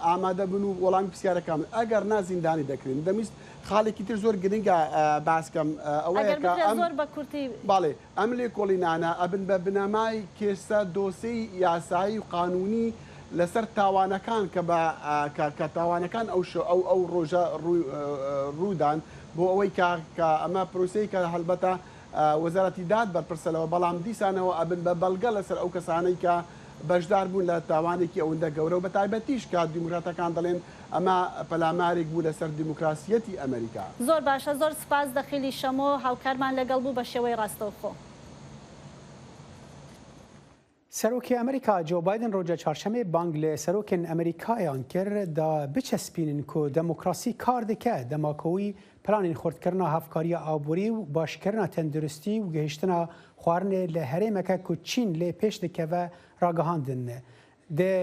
ئامادە بن و وەڵامی پرسیارەکان ئەگەر نازیندانی دەکرێن دەمیست خاڵێکی تر زۆر گرنگە باسکەم ئەوەیە کە باڵێ ئەم لێ کۆڵینانە ئەبن بە بنەمای کێسە دۆسەی یاسایی و قانونی لەسەر تاوانەکان کە تاوانەکان ئەو ڕۆژە ڕوودان بۆ ئەوەی کە ئەمە پرۆسەی کە هەلبەتە وەزارەتی داد بەرپرسەلەوە بەڵام دیسانەوە ئەبن بە بەڵگە لەسەر ئەو کەسانەی کە بەشدار بوون لە تاوانێکی ئەوەندە گەورە و بە تایبەتیش کە دیموکراتەکان دەڵێن ئەمە پەلامارێک بوو لەسەر دیموکراسیەتی ئەمریکا. زۆر باشە زۆر سپاس دەخیلی شەمۆ هاوکارمان لەگەڵ بوو بە شێوەی ڕاستەوخۆ. سەرۆکی ئەمریکا جۆ بایدن ڕۆژە چهارشەمێ بانگ لە سەرۆکن ئەمریکایان کرد دا بچەسپینن کو دەموکراسی کار دکە دەماکەوی پلانین خۆردکردنا هەفکاریە ئابووری و باشکردنا تەندروستی و گەیشتنا خواردنێ لە هەرێمەکە کو چین لێ پێش دکەوە ڕاگەهاندن. دێ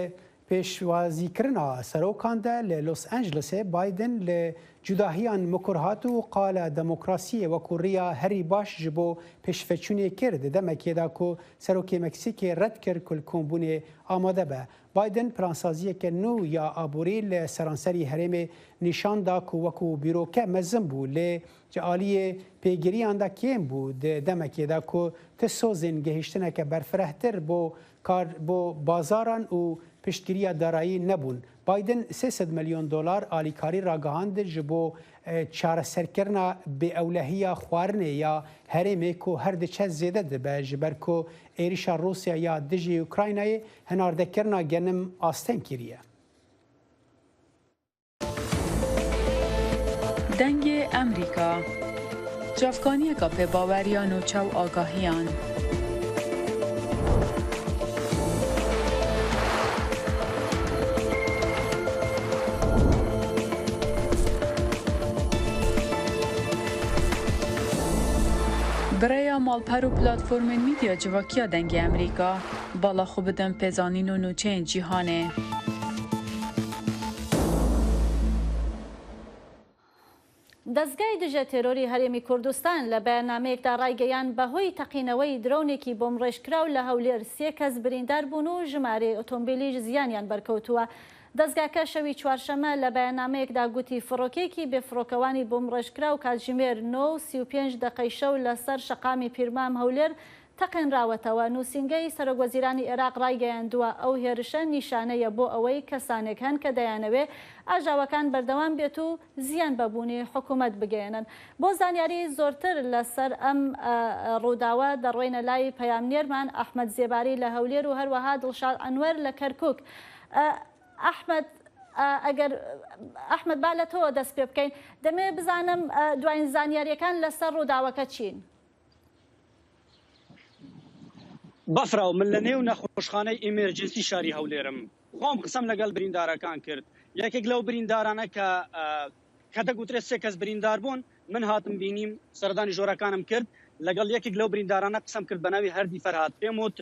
پێشوازیکردنا سەرۆکاندا لە لۆس ئەنجلسێ بایدن لە جوداهیان مکرهات و قالە دەموکراسیە وەکوڕیا هەری باش ji بۆ پێشفەچوونێ کرد دەمەکێدا کو سەرۆکی مەکسیکێ ڕەت کرد کولکۆمبوونێ ئامادە بە. بایدن پلانسازیەکە نو یا ئابووری لە سەرانسەری هەرێمێ نیشاندا کو وەکو بیرۆکە مەزم بوو لێ جعالیە پێگیریاندا کێم بوو دەمەکێدا کو تسۆزین گەهیشتنەکە بەرفرەهتر بۆ بازاران و پشتگیریە دارایی نەبوون. بایدن 300 میلیۆن دلار ئالیکاری ڕاگەهاند ji بۆ چارەسەرکردنا بێئەولەهیە خواردنێ یا هەرێمێک و هەر دچە زێدە دەبە ji ber ku êrişa Rûsya ya dijî Ukraynayê hinardekirina genim astem kiriye. Dengê Emrîka Cavkaniyeka pêbaweriyan û çaw agahiyan. برaya malper û platformên mîdya civakiya dengê Emrîka bala xwe bidin pêzanîn û nûçeyên cîhanê. دەستگای دژە تێرۆری هەرێمی کوردستان لە بەیاننامەیەکدا ڕایگەیان بەهۆی تەقینەوەی درۆنێکی بۆم ڕێژکراو لە هەولێر 3 کەس بریندار بوون و ژمارە ئۆتۆمبیلیش زیانیان بەرکەوتووە. دەستگاکە شەوی چوارشەمە لە بەیاننامەیەکدا گوتی فڕۆکێکی بێفڕۆکەوانی بۆم ڕێژکرا و کاتژمێر 9:35 دقەی شەو لەسەر شەقامی پیرمام هەولێر تەقێنراوەتەوە. نووسینگەی سەرۆکوەزیرانی عێراق ڕایگەیاندووە ئەو هێرشە نیشانەیە بۆ ئەوەی کەسانێک هەن کە دەیانەوێ ئاژاوەکان بەردەوام بێت و زیان بەبوونی حکوومەت بگەێنن. بۆ زانیاری زۆرتر لەسەر ئەم ڕووداوە دەڕۆینە لای پەیامنێرمان ئەحمەد زێباری لە هەولێر و هەروەها دڵشاد ئەنوەر لە کەرکووک. ئەحمەد با لە تۆ دەست پێ بکەین دەمێ بزانم دوایین زانیاریەکان لەسەر ڕووداوەکە چین. بەفراو من لە نێو نەخۆشخانەی ئیمێرجنسی شاری هەولێرم خۆم قسەم لەگەڵ بریندارەکان کرد. یەکێک لەو بریندارانە کە دەگوترێت 3 کەس بریندار بوون من هاتم بینیم سەردانی ژۆرەکانم کرد لەگەڵ یەکێک لەو بریندارانە قسەم کرد بە ناوی هەردی فەرهاد پێم وت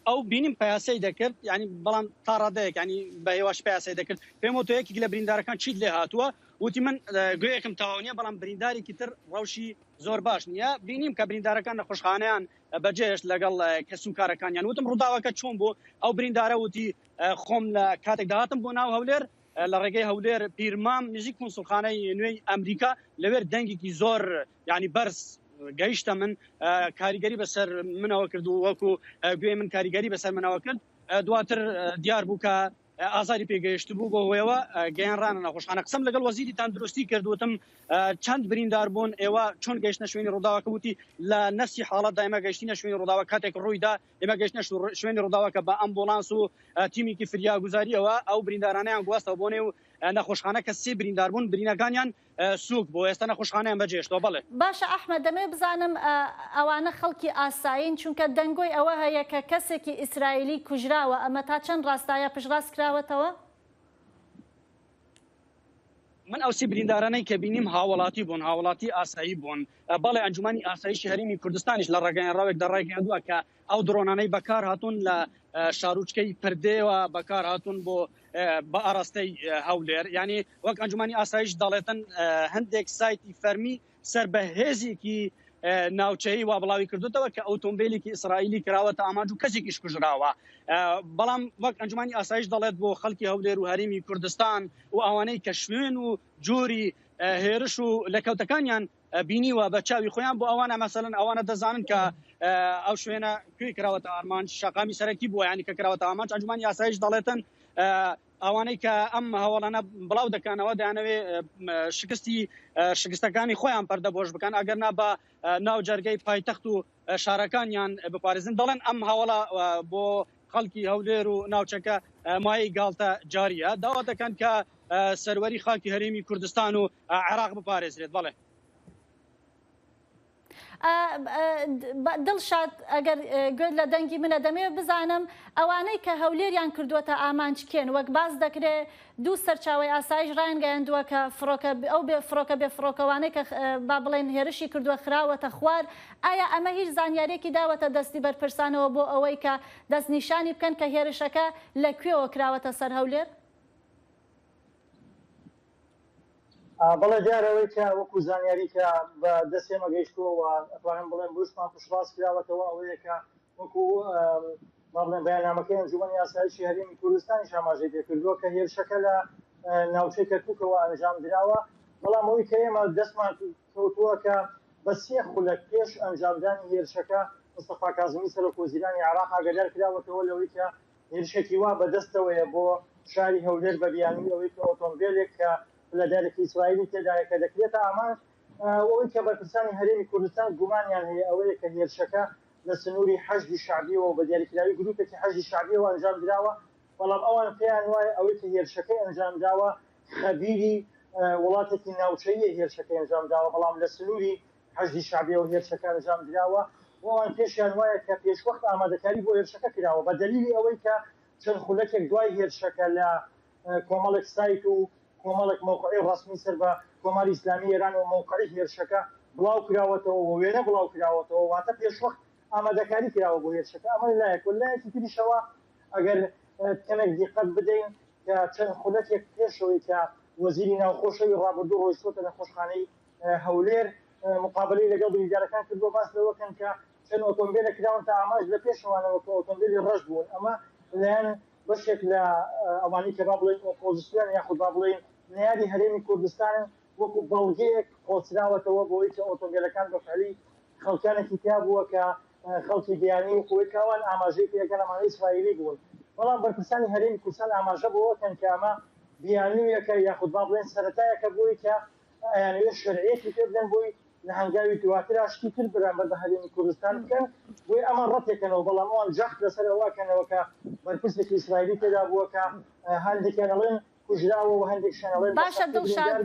ئەو بینیم پەیاسەی دەکرد ینی بەڵام تا ڕادەیەک ینی بە هێواش پەیاسەی دەکرد پێم وت یەکێک لە بریندارەکان چیت لێ هاتووە وتی من گوێیەکم تەواو نییە بەڵام بریندارێکی تر ڕەوشی زۆر باش نییە بینیم کە بریندارەکان نەخۆشخانەیان بەجێش لەگەڵ کەسوکارەکانیان وتم ڕووداوەکە چۆن بوو ئەو بریندارە وتی خۆم لە کاتێک داهاتم بۆ ناو هەولێر لە ڕێگەی هەولێر پیرمام نزیک کۆنسڵخانەی نوێی ئەمریکا لەوێر دەنگێکی زۆر ینی بەرز گەیشتە من کاریگەری بەسەر منەوە کرد و وەکو گوێ من کاریگەری بەسەر منەوە کرد دواتر دیار بوو کە ئازاری پێگەیشت بوو بۆ هۆیەوە گەیانڕانە نەخۆشخانە قسەم لەگەڵ وەزیری تەندروستی کردوتم چەند بریندار بوون ئێوە چۆن گەیشتنە شوێنی ڕووداوەکە وتی لە نەفسی حاڵەتدا ئێمە گەیشتینە شوێنی ڕووداوە کاتێک ڕوویدا ئێمە گەیشتنە شوێنی ڕووداوەکە بە ئەمبۆلانس و تیمێکی فریاگوزاریەوە ئەو بریندارانیان گواستەوە بۆ نێو نەخۆشخانە کە 3 بریندار بوون برینەکانیان سووک بۆ ئێستا نەخۆشخانەیان بەجێشتەوە بڵێ. باشە ئەحمەد دەمێ بزانم ئەوانە خەڵکی ئاسایین چونکە دەنگۆی ئەوە هەیە کە کەسێکی ئیسرائیلی کوژراوە ئەمە تا چەند ڕاستایە پشتڕاست کراوەتەوە؟ من ئەو سی بریندارانەی کە بینیم هاوڵاتی بوون هاوڵاتی ئاسایی بوون بەڵێ ئەنجومانی ئاسایشی هەرێمی کوردستانیش لە ڕێگەیان ڕاوێک دەڕێگەیاندووە کە ئەو درۆنانەی بەکار هاتوون لە شاروچکەی پردێوە بەکار هاتوون بۆ بە ئاراستەی هەولێر یعنی وەک ئەنجومانی ئاسایش دەڵێتن هەندێک سایتی فەرمی سەر بە هێزێکی ناوچەی وا بڵاوی کردوتەوە کە ئۆتۆمبیلێکی ئیسرائیلی کراوەتە ئاماج و کەسێکیش کوژراوە بەڵام وەک ئەنجومانی ئاسایش دەڵێت بۆ خەڵکی هەولێر و هەرێمی کوردستان و ئەوانەی کە شوێن و جۆری هێرش و لەکەوتەکانیان بینیوە بە چاوی خۆیان بۆ ئەوانە مەسەلەن ئەوانە دەزانن کە ئەو شوێنە کوێ کراوەتە ئارمانج شەقامی سەرەکی بووە ینی کە کراوەتە ئامانج ئەنجومانی ئاسایش دەڵێتن ئەوانەی کە ئەم هەواڵانە بڵاو دەکەنەوە دەیانەوێ شکستەکانی خۆیان پەردەبۆش بکەن ئەگەرنا بە ناو جەرگەی پایتەخت و شارەکانیان بپارێزن دەڵێن ئەم هەواڵە بۆ خەڵکی هەولێر و ناوچەکە مایەی گاڵتە جاریە داوا دەکەن کە سەروەری خاکی هەرێمی کوردستان و عێراق بپارێزرێت بەڵێ دڵشاد ئەگەر گوێت لە دەنگی منە دەمەوێت بزانم ئەوانەی کە هەولێریان کردووەتە ئامانجکێن وەک باز دەکرێت دوو سەرچاوی ئاسایش ڕایانگەیاندووە کە ئەو فڕۆکە بێ فڕۆکەوانەی کە با بڵێن هێرشی کردووە خراوەتە خوار ئایا ئەمە هیچ زانیارێکی داوەتە دەستی بەرپرسانەوە بۆ ئەوەی کە دەستنیشانی بکەن کە هێرشەکە لەکوێوە کراوەتە سەر هەولێر؟ بەڵێ دیارەوەی کە وەکو زانیاری کە بە دەستێمە گەیشتووە ئەتوانم بڵێن بۆشمان پشتڕاست کراوەتەوە ئەوەیە کە وەکو بڵێن بەیاننامەکەی ئەنجومەنی ئاسایشی هەرێمی کوردستانی ئاماژەی پێکردووە کە هێرشەکە لە ناوچەی کەرکووکەوە ئەنجام دراوە بەڵام ئەوەی کە ئێمە دەستمان کەوتووە کە بە سێ خولەک پێش ئەنجامدانی هێرشەکە مستەفا کاظمی سەرۆکوەزیرانی عێراق ئاگادار کراوەتەوە لەوەی کە هێرشێکی وا بەدەستەوەیە بۆ شاری هەولێر بە بیانی ئەوەی کە ئۆتۆمبیلێک کە لەدارێکی ئیسرائیلی تێدایە کە دەکرێتە ئامانج ئەوەی کە بەرپرسانی هەرێمی کوردستان گومانیان هەیە ئەوەیە کە هێرشەکە لە سنووری حەشدی شعبیەوە بە دیاریکراوی گروپێکی حەشدی شعبیەوە ئەنجام دراوە بەڵام ئەوان پێیان وایە ئەوەی کە هێرشەکەی ئەنجام داوە خەبیری وڵاتێکی ناوچەیە هێرشەکەی ئەنجام داوە بەڵام لە سنووری حەشدی شعبیەوە هێرشەکە ئەنجام دراوە ئەوان پێشیان وایە کە پێشوەخت ئامادەکاری بۆ هێرشەکە کراوە بە دلیلی ئەوەی کە چەند خولەکێک دوای هێرشەکە لە کۆمەڵێک سایت و کۆمەڵێک موقعی ڕسمی سەر بە کۆماری ئیسلامی ئێران و موقعی هێرشەکە بڵاو کراوەتەوە و وێنە بڵاو کراوەتەوە واتە پێشوەخت ئامادەکاری کراوە بۆ هێرشەکە ئەمە لایەک لایەکی تریشەوە ئەگەر کەمێک دیقەت بدەین کە چەند خولەکێک پێشەوەی کە وەزیری ناوخۆشەوی ڕابردوو ڕۆیشتۆتە لە خۆشخانەی هەولێر مقابلەی لەگەڵ بریندارەکان کردووە باس لەوەکەن کە چەند ئۆتۆمبیلە کراونتە ئاماژ لە پێشەوانەوە کە ئۆتۆمبیلی ڕەش بوون ئەمە لایەن بەشێک لە ئەوانی کە با بڵێن ئۆپۆزیسیۆن یاخود با بڵێن نەیادی هەرێمی کوردستان وەکو بەڵگەیەک قۆچراوەتەوە بۆی کە ئۆتۆمبیلەکان بەفعلی خەڵکانێکی تیا بووە کە خەڵکی بیانی و خۆی کاوان ئاماژەی پێەکەن ئەمانەی ئیسرائیلی بوون بەڵام بەرپرسانی هەرێمی کوردستان ئاماژە بۆەکەن کە ئەمە بیانویەکە یاخود با بڵێن سەرەتایەکە بۆی کە ئەیانوێ شەرعیەتی پێ بدەن بۆی لە هەنگاوی دواتر ئاشتی تر بەرامبەر بە هەرێمی کوردستان بکەن بۆی ئەمە ڕەتێکەنەوە بەڵام ئەوان جەخت لەسەر ئەوەکەنەوە کە بەرپرسێکی ئیسرائیلی تێدا بووە کە هەندێکیان ئەڵێن کوژراوە و هەندێک شانەڵێن باشە دڵشاد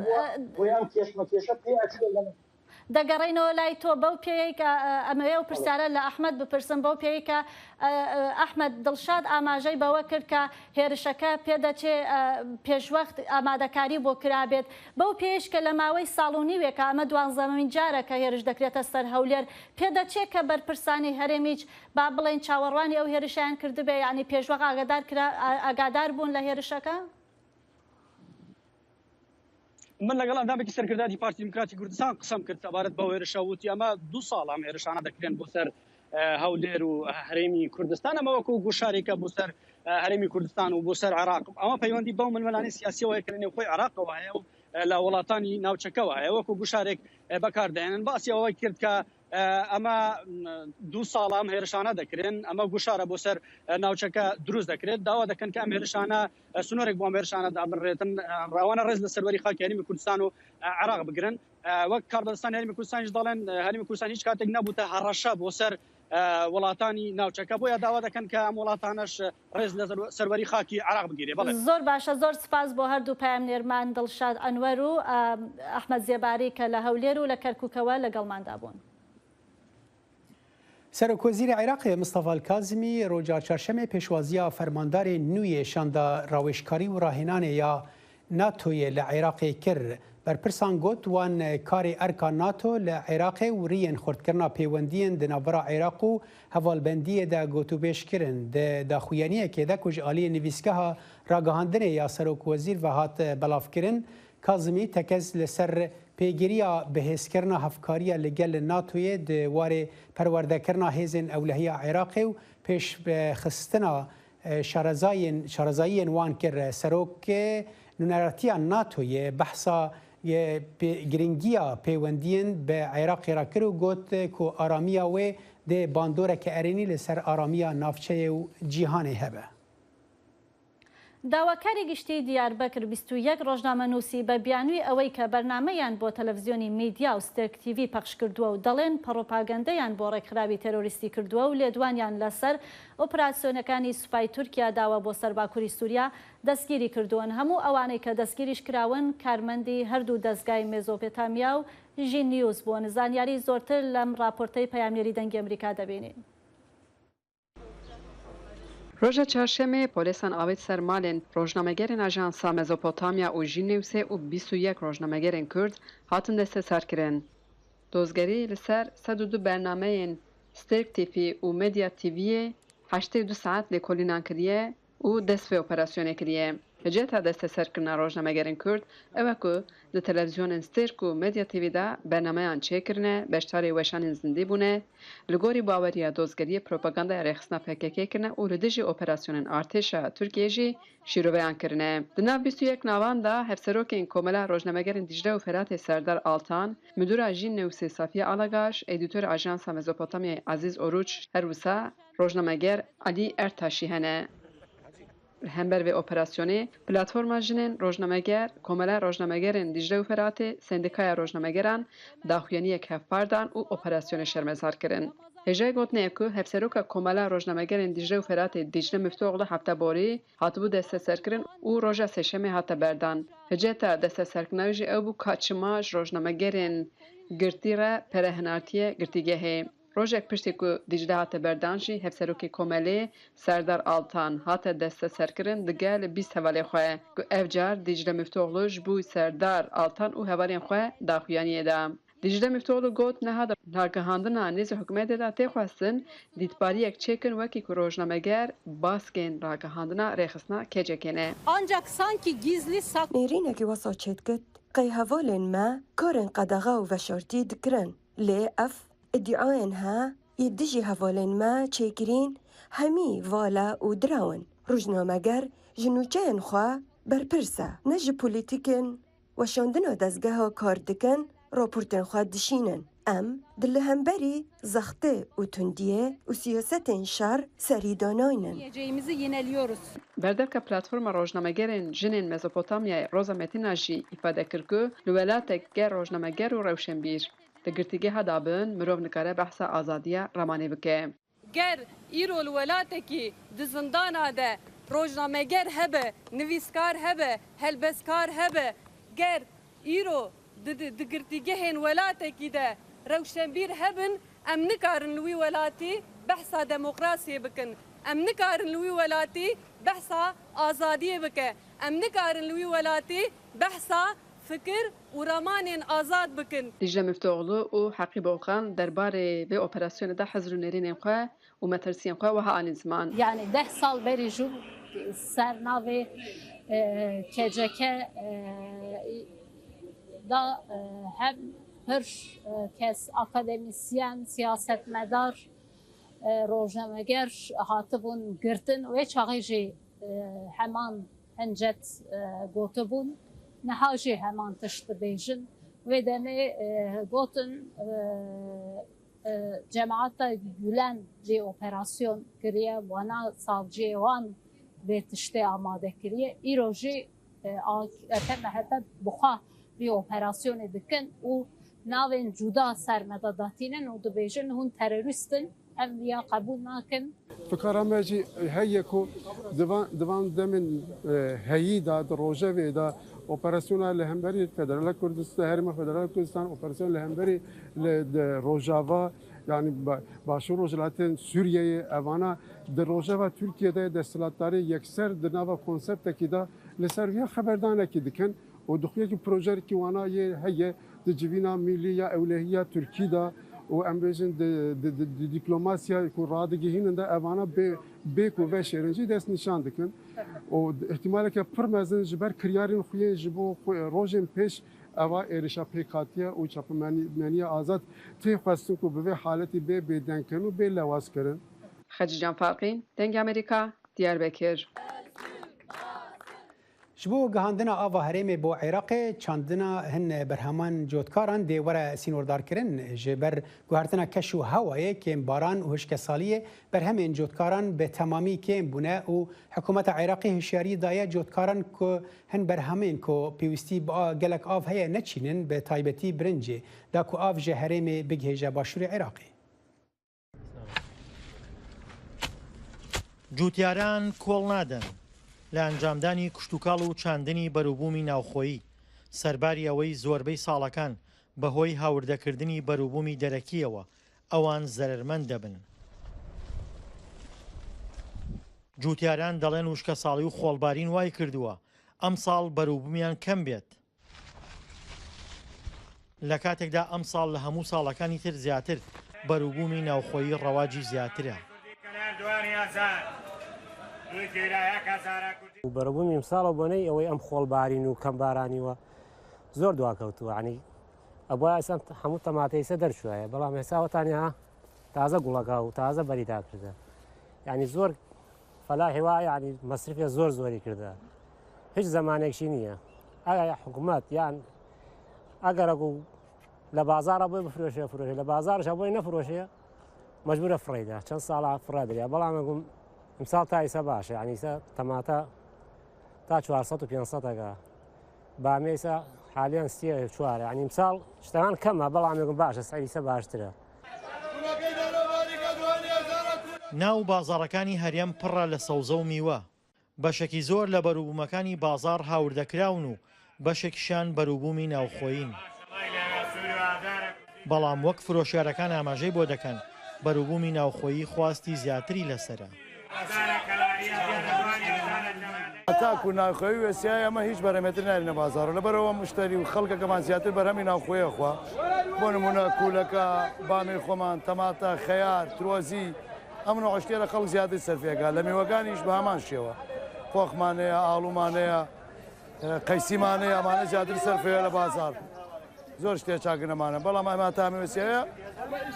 بۆی ئەم کێشمەکێشە پێ ئەچێت دەگەڕێنەوە لای تۆ بەو پێی کە ئەمەوێ و پرسیارە لە ئەحمەد بپرسم بەو پێی کە ئەحمەد دڵشاد ئاماژەی بەوە کرد کە هێرشەکە پێدەچێ پێشوەخت ئامادەکاری بۆ کرابێت بەو پێش کە لە ماوەی ساڵ و نیوێکە ئەمە دوانزەمین جارە کە هێرش دەکرێتە سەر هەولێر پێدەچێت کە بەرپرسانی هەرێمیچ با بڵێن چاوەڕوانی ئەو هێرشیان کردبێ یعنی پێشوەق ئاگادار بوون لە هێرشەکە؟ من لەگەڵ ئەندامێکی سەرکرداتی پارتی دیموکراتی کوردستان قسەم کرد تەبارەت بە هێرشە وتی ئەمە 2 ساڵ ئەم هێرشانە دەکرێن بۆ سەر هەولێر و هەرێمی کوردستان ئەمە وەکو گوشارێکە بۆ سەر هەرێمی کوردستان و بۆ سەر عێراق ئەمە پەیوەندی بەو ململانی سیاسیەوە کردنی خۆی عێراقەوە هەیە و لە وڵاتانی ناوچەکەەوە هەیە وەکو گوشارێک بەکاردێنن باسی ئەوەی کرد کە ئەمە 2 ساڵ ئەم هێرشانە دەکرێن ئەمە گوشارە بۆ سەر ناوچەکە دروست دەکرێت داوا دەکەن کە ئەم هێرشانە سنوورێک بۆ ئەم هێرشانە دابڕێتن ڕاوانە ڕێز لە سەروەری خاکی هەرێمی کوردستان و عێراق بگرن وەک کاربەدەستانی هەرێمی کوردستانیش دەڵێن هەرێمی کوردستان هیچ کاتێک نەبووتە هەڕەشە بۆ سەر وڵاتانی ناوچەکە بۆیە داوا دەکەن کە ئەم وڵاتانەش ڕێز لە سەروەری خاکی عێراق بگیرێ بڵێ زۆر باشە زۆر سپاس بۆ هەردوو پایامنێرمان دڵشاد ئەنوەر و ئەحمەد زێباری کە لە هەولێر و لە کەرکووکەوە لەگەڵماندا بوون. سەرۆکوەزیری عێراقی مستەفا کاظمی ڕۆژا چارشەمێ پێشوازیە فەرماندارێ نوێ شاندا ڕاوێژکاری و ڕاهێنانێ یا ناتوی لعراق کر برپرسان گوت وان کاری ارکا ناتو لعراق و ریین خردکرنا پیوندین دنابرا عراق و هوالبندی دا گوتو بیش کرن دا خویانیه که دا کج آلی نویسکه راگهاندنه یا سروک وزیر و هات بلاف کرن کازمی تکز لسر پیگیریا بهسکرنا هفکاریا لگل ناتوی دواره پرورده کرنا هیزن اولهیا عراق و پیش خستنا شارزاین وان کر سروک نونارتیا ناتوی بحثا گرینگیا پیوندین به عراق را کرو گوت کو آرامیا و ده باندوره که ارینی لسر آرامیا نافچه و جیهان هبه. داواکاری گشتی دیاربکر 21 ڕۆژنامەنووسی بە بیانووی ئەوەی کە بەرنامەیان بۆ تەلەڤیزیۆنی میدیا و ستێرک تیڤی پەخش کردووە و دەڵێن پەڕۆپاگەندەیان بۆ ڕێکخراوی تەرۆریستی کردووە و لێدوانیان لەسەر ئۆپراسیۆنەکانی سوپای تورکیا داوە بۆ سەرباکووری سووریا دەستگیری کردوون. هەموو ئەوانەی کە دەستگیریش کراون کارمەندی هەردوو دەستگای مێزۆپێتامیا و ژین نیوز بوون. زانیاری زۆرتر لەم راپۆرتەی پەیامنێری دەنگی ئەمریکا دەبینین. روژا چهارشنبه پلیسان آوید سر مالن روزنامه‌گران آژانس مزوپوتامیا و ژینیوس و 21 روزنامه‌گران کرد هاتن دست سر کردن. دزگری لسر 102 برنامه سترک تیفی و مدیا تیوی 82 ساعت لکولینان کریه و دست به اپراسیون کریه. جهت دست سر کردن روزنامه‌گران کرد اوکو د تلویزیون سترک و مدیا تیوی دا برنامه آن چه کردن بهشتاری وشان زنده بونه لگوری باوری دزگری پروپاگاندا رخصنا PKK کردن و ردیجی اپراسیون ارتش ترکیه جی شروع بیان کردن. دنیا 21 نوان دا هفسروکین کاملا روزنامه‌گران دیجده و فرات سردار آلتان مدیر ژین نیوس صافی آلاگاش ادیتور آژانس مزوپوتامیا عزیز اوروچ هروسا روزنامه‌گر علی ارتاشی هنه. همبر و اپراسیونی پلتفرم جنین روزنامه‌گر کاملا روزنامه‌گران دیجده و فرات سندیکای روزنامه‌گران داخویانی کفاردان و اپراسیون شرمزار کردن. هجای گوتنه که هفسروکا کاملا روزنامه‌گران دیجده و فرات دیجده مفتوغل هفته باری هاتبو دست سرکرن و روزا سشمی هات بردان. هجتا دست سرکناوی او بو کاچماج روزنامه‌گران گرتی را پرهنارتیه گرتیگه. روزک پشتی که دیجده هات بردانشی هفسروکی کاملی سردار آلتان هات دست سرکرن دگل 20 حوالی خواه که افجار دیجده مفتوغلوش بوی سردار آلتان و حوالین خواه داخویانیه دام. دیجده مفتوغلو گوت نهاد ناگهاندن نیز حکومت دا تخواستن دیدباری یک چکن وکی که روزنامه‌گر باسکن راگهاندن رخصنا کجکنه. Ancak sanki gizli نيرينا كي وصا تشتكت قي هفالن ما كارن قدغا وفشارتي دكرن لي اف ادعاءنها يدجي هفالن ما تشيكرين همي فالا ودراون روزنامه‌گر جنوچين خوا برپرسا نج بوليتيكن وشاندنا دزگاه کار دکن راپورتن خوا دشینن ام دل همبری زخته و تندیه و سیاستن شر سریداناینن. Yiyeceğimizi yineliyoruz. بردبکه پلتفرم روزنامه‌گران جنین مزوپوتامیا روزا متیناجی ifade کرد لولاtek گر روزنامه‌گر و روشنبیر دگرتیگه هدابن مرو نکاره بحث آزادیا رمانی بکه. Ger İrol velateki dizindana de rojnameger hebe, nivîskar hebe, helbeskar hebe. Ger îro digirtîgehên welatekî de rewşenbîr hebin, em nikarin li wî welatî behsa demokrasiyê bikin. Em nikarin li wî welatî behsa azadiyê bike. Em nikarin li wî welatî behsa fikir û ramanên azad bikin. دیجده مفتوغلو و حقیب اوخان درباره به اپراسیون ده حزر نرین خواه و مترسین خواه و ها آن زمان. Yani 10 sal beri ju sernavê keceke da hem pir kes akademisyen, siyasetmedar, rojnameger hatibûn girtin wê çaxê jî heman hincet gotibûn niha jî heman tişt dibêjin wê demê gotin cemaata Gülen vê operasyon kiriye wana savciyê wan vê tiştê amade kiriye îro jî MHP buxa vê operasyonê dikin û navên cuda sermeda datînin û dibêjin hûn teröristin em vîya qebûl nakin. Fikara me jî heye ku divan demin heyî da di rojevê da operasyona li hemberî Federal Kurdistan Herêma Federal Kurdistan operasyon li hemberî li Rojava yani başûr rojhilatên Sûriyeyê evana di Rojava Tirkiyeyê de desthilatdarî yekser di nava konseptekî da لسر خبردانکی دکن و دخویه که پروژه کی وانا هي دجوینا ملیه اولهیه ترکی دا و امبیشن دیپلماسیا کو رادگی هیننده اوانا به کو و شرنجی دست نشان دکن و احتماله که پرمزن جبر کریارین خوی جبو روزن پیش اوا ارشا پیکاتیا و چاپمانی آزاد تی خواستن کو به حالتی به بدن کنو به لواز کرن خەجیجان فاقی دەنگ ئەمریکا دیاربەکر. ji bo gihandina ava herêmê bo Iraqê çandina hin berheman cotkaran dê were sînordarkirin ji ber guhertina keş û hewayê kêm baran û hişkesaliyê berhemên cotkaran bi temamî kêm bûne û hikûmeta Iraqê hişyarî daye cotkaran ku hin berhemên ku pêwîstî bi gelek av heye neçînin bi taybetî birincê da ku av ji herêmê bigihêje başûrê Iraqê. جوتیاران کۆڵ نادەن لە ئەنجامدانی کشتتوکاڵ و چاندنی بەروبوومی ناوخۆیی سەرباری ئەوەی زۆربەی ساڵەکان بەهۆی هاوردەکردنی بەروبوومی دەرەکیەوە ئەوان زەرمەند دەبن. جوتیاران دەڵێن وشکە ساڵی و خۆڵبارین وای کردووە ئەم ساڵ بەروبوومیان کەم بێت. لە کاتێکدا ئەم ساڵ لە هەموو ساڵەکانی تر زیاتر بەروبوومی ناوخۆیی ڕەواجی زیاترە. بەڕبوومی ئەمساڵە بۆنەی ئەوەی ئەم خۆڵبارین و کەم بارانیوە زۆر دواکەوتووە عنی ئەبە ئەسان هەموو تەماتەیسە دەرچوایە بەڵام هێساوەتانی ها تازە گوڵەکە و تازە بەریدا کردە یعنی زۆر فەلاحی وایە ینی مەسرفێ زۆر زۆری کردە هیچ زمانێکشی نییە ئایا حکوومەت یان ئەگەرەگو لە بازارە بۆی بفرۆشە فرۆشە لە بازارش بۆی نەفرۆشەیە مەجبورە فڕێدا چەند ساڵا فڕادریا بەڵام ئەمساڵ تا ئیسە باشە ینیسە تەماتە تا 400 و 500 بامێسە حالیان سی چوارە ینی ئەمساڵ شتەکان کەمە بەڵامێکم باشە سەریسە باشترە. ناو بازاڕەکانی هەرێم پڕە لە سەوزە و میوە بەشێکی زۆر لە بەروبوومەکانی بازار هاوردەکراون و بەشێکیشان بەروبوومی ناوخۆیین. بەڵام وەک فرۆشیارەکان ئاماژەی بۆ دەکەن بەروبوومی ناوخۆیی خواستی زیاتری لەسرە. تاکو ناوخۆی وێسیای ئەمە هیچ بەرەمێتر نارینە بازارە لەبەرەوە مشتری و خەڵکەکەمان زیاتر بەرهەمی ناوخۆیە خوا بۆ نمونە کوولەکە بامی خۆمان تەماتە خەیار ترۆزی ئەم نوعشتێرە خەڵک زیاتر سەرفێکە لە میوەکانیش بە هەمان شێوە خۆخمانەیە ئاڵومانەیە قەیسیمانەیە ئەمانە زیاتر سەرفەیە لە بازار زۆر شتێ چاکنەمانە بەڵام ئەمە تامی وێسیایە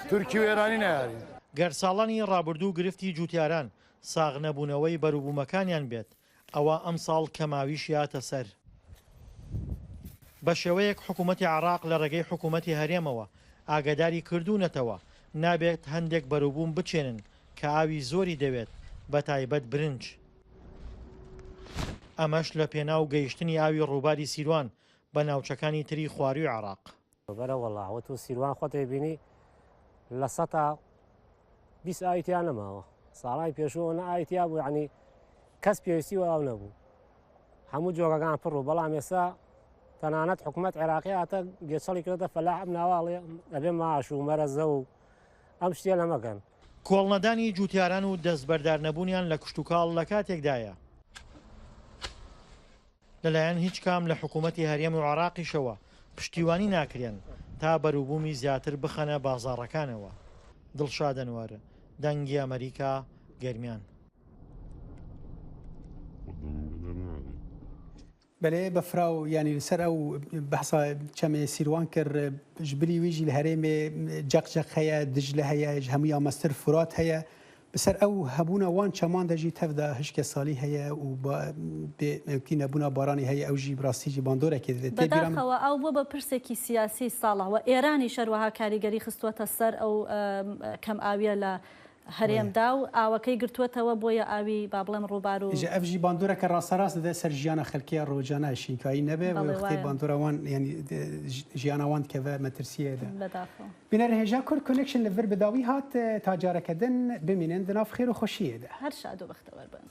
تورکی و ئێرانی نەیارین. گەرساڵانی ڕابردوو گرفتی جوتیاران ساغ نەبوونەوەی بەروبوومەکانیان بێت ئەوە ئەم ساڵ کەماویش یاتە سەر. بە شێوەیەک حکوومەتی عراق لە ڕێگەی حکوومەتی هەرێمەوە ئاگاداری کردوونەتەوە نابێت هەندێک بەروبووم بچێنن کە ئاوی زۆری دەوێت بە تایبەت برنج. ئەمەش لە پێناو گەیشتنی ئاوی ڕووباری سیروان بە ناوچەکانی تری خواروی عراق. بەرە وەڵاوە تو سیروان خۆتێ بینی لە 20 ئایتیان نەماوە ساڵای پێشوە نە ئایتیا بوو عنی کەس پێویستی و ئاو نەبوو هەموو جۆگەکان پڕ و بەڵام ێستا تەنانەت حکوومەت عێراقی هاتە گێچەڵی کردە فەلاح ئەم ناواڵێ ئەبێ ماش و مەرەزە و ئەم شتێ لەمەکەن. کۆڵنەدانی جوتیاران و دەستبەردار نەبوونیان لە کشتتوکاڵ لە کاتێکدایە لەلایەن هیچ کام لە حکوومەتی هەرێم و عراقیشەوە پشتیوانی ناکرێن تا بەروبوومی زیاتر بخەنە بازاڕەکانەوە. دڵشادەنوارە دەنگی ئەمریکا گەرمیان. بەێ بەفرا و ینی لەسەر ئەو بەحسا چەمێ سیروان کرد ژبری ویژی لە هەرێمێ جەقجەق هەیە دژلە هەیە هەمووی مەستر فرات هەیە بەسەر ئەو هەبوونە وان چەمان دەژی تەفدا هشکە ساڵی هەیە و بێکی نەبوونا بارانی هەیە ئەو ژی ڕاستیجی باندۆرەێکی بەداخەوە ئەو بۆ بە پرسێکی سیاسی ساڵەوە ئێرانی شەروەها کاریگەری خستووەتە سەر ئەو کەم ئاویە لە هەرێمدا و ئاوەکەی گرتووەتەوە بۆیە ئاوی با بڵێم ڕووبار و ئەفژی باندۆرەکە ڕاستەڕاست دەدە سەر ژیانە خەلکیە ڕۆژانە شینکایی نەبێ وەختی باندۆرەوان ینی ژیانەوان کەڤە مەترسیەدا بینەر هێژا کورد کۆنێکشن لە ڤر بداوی هات تاجارەکەدن بمینن دناف خێر و خۆشیەدا هەر شاد و بەختەوەر بن.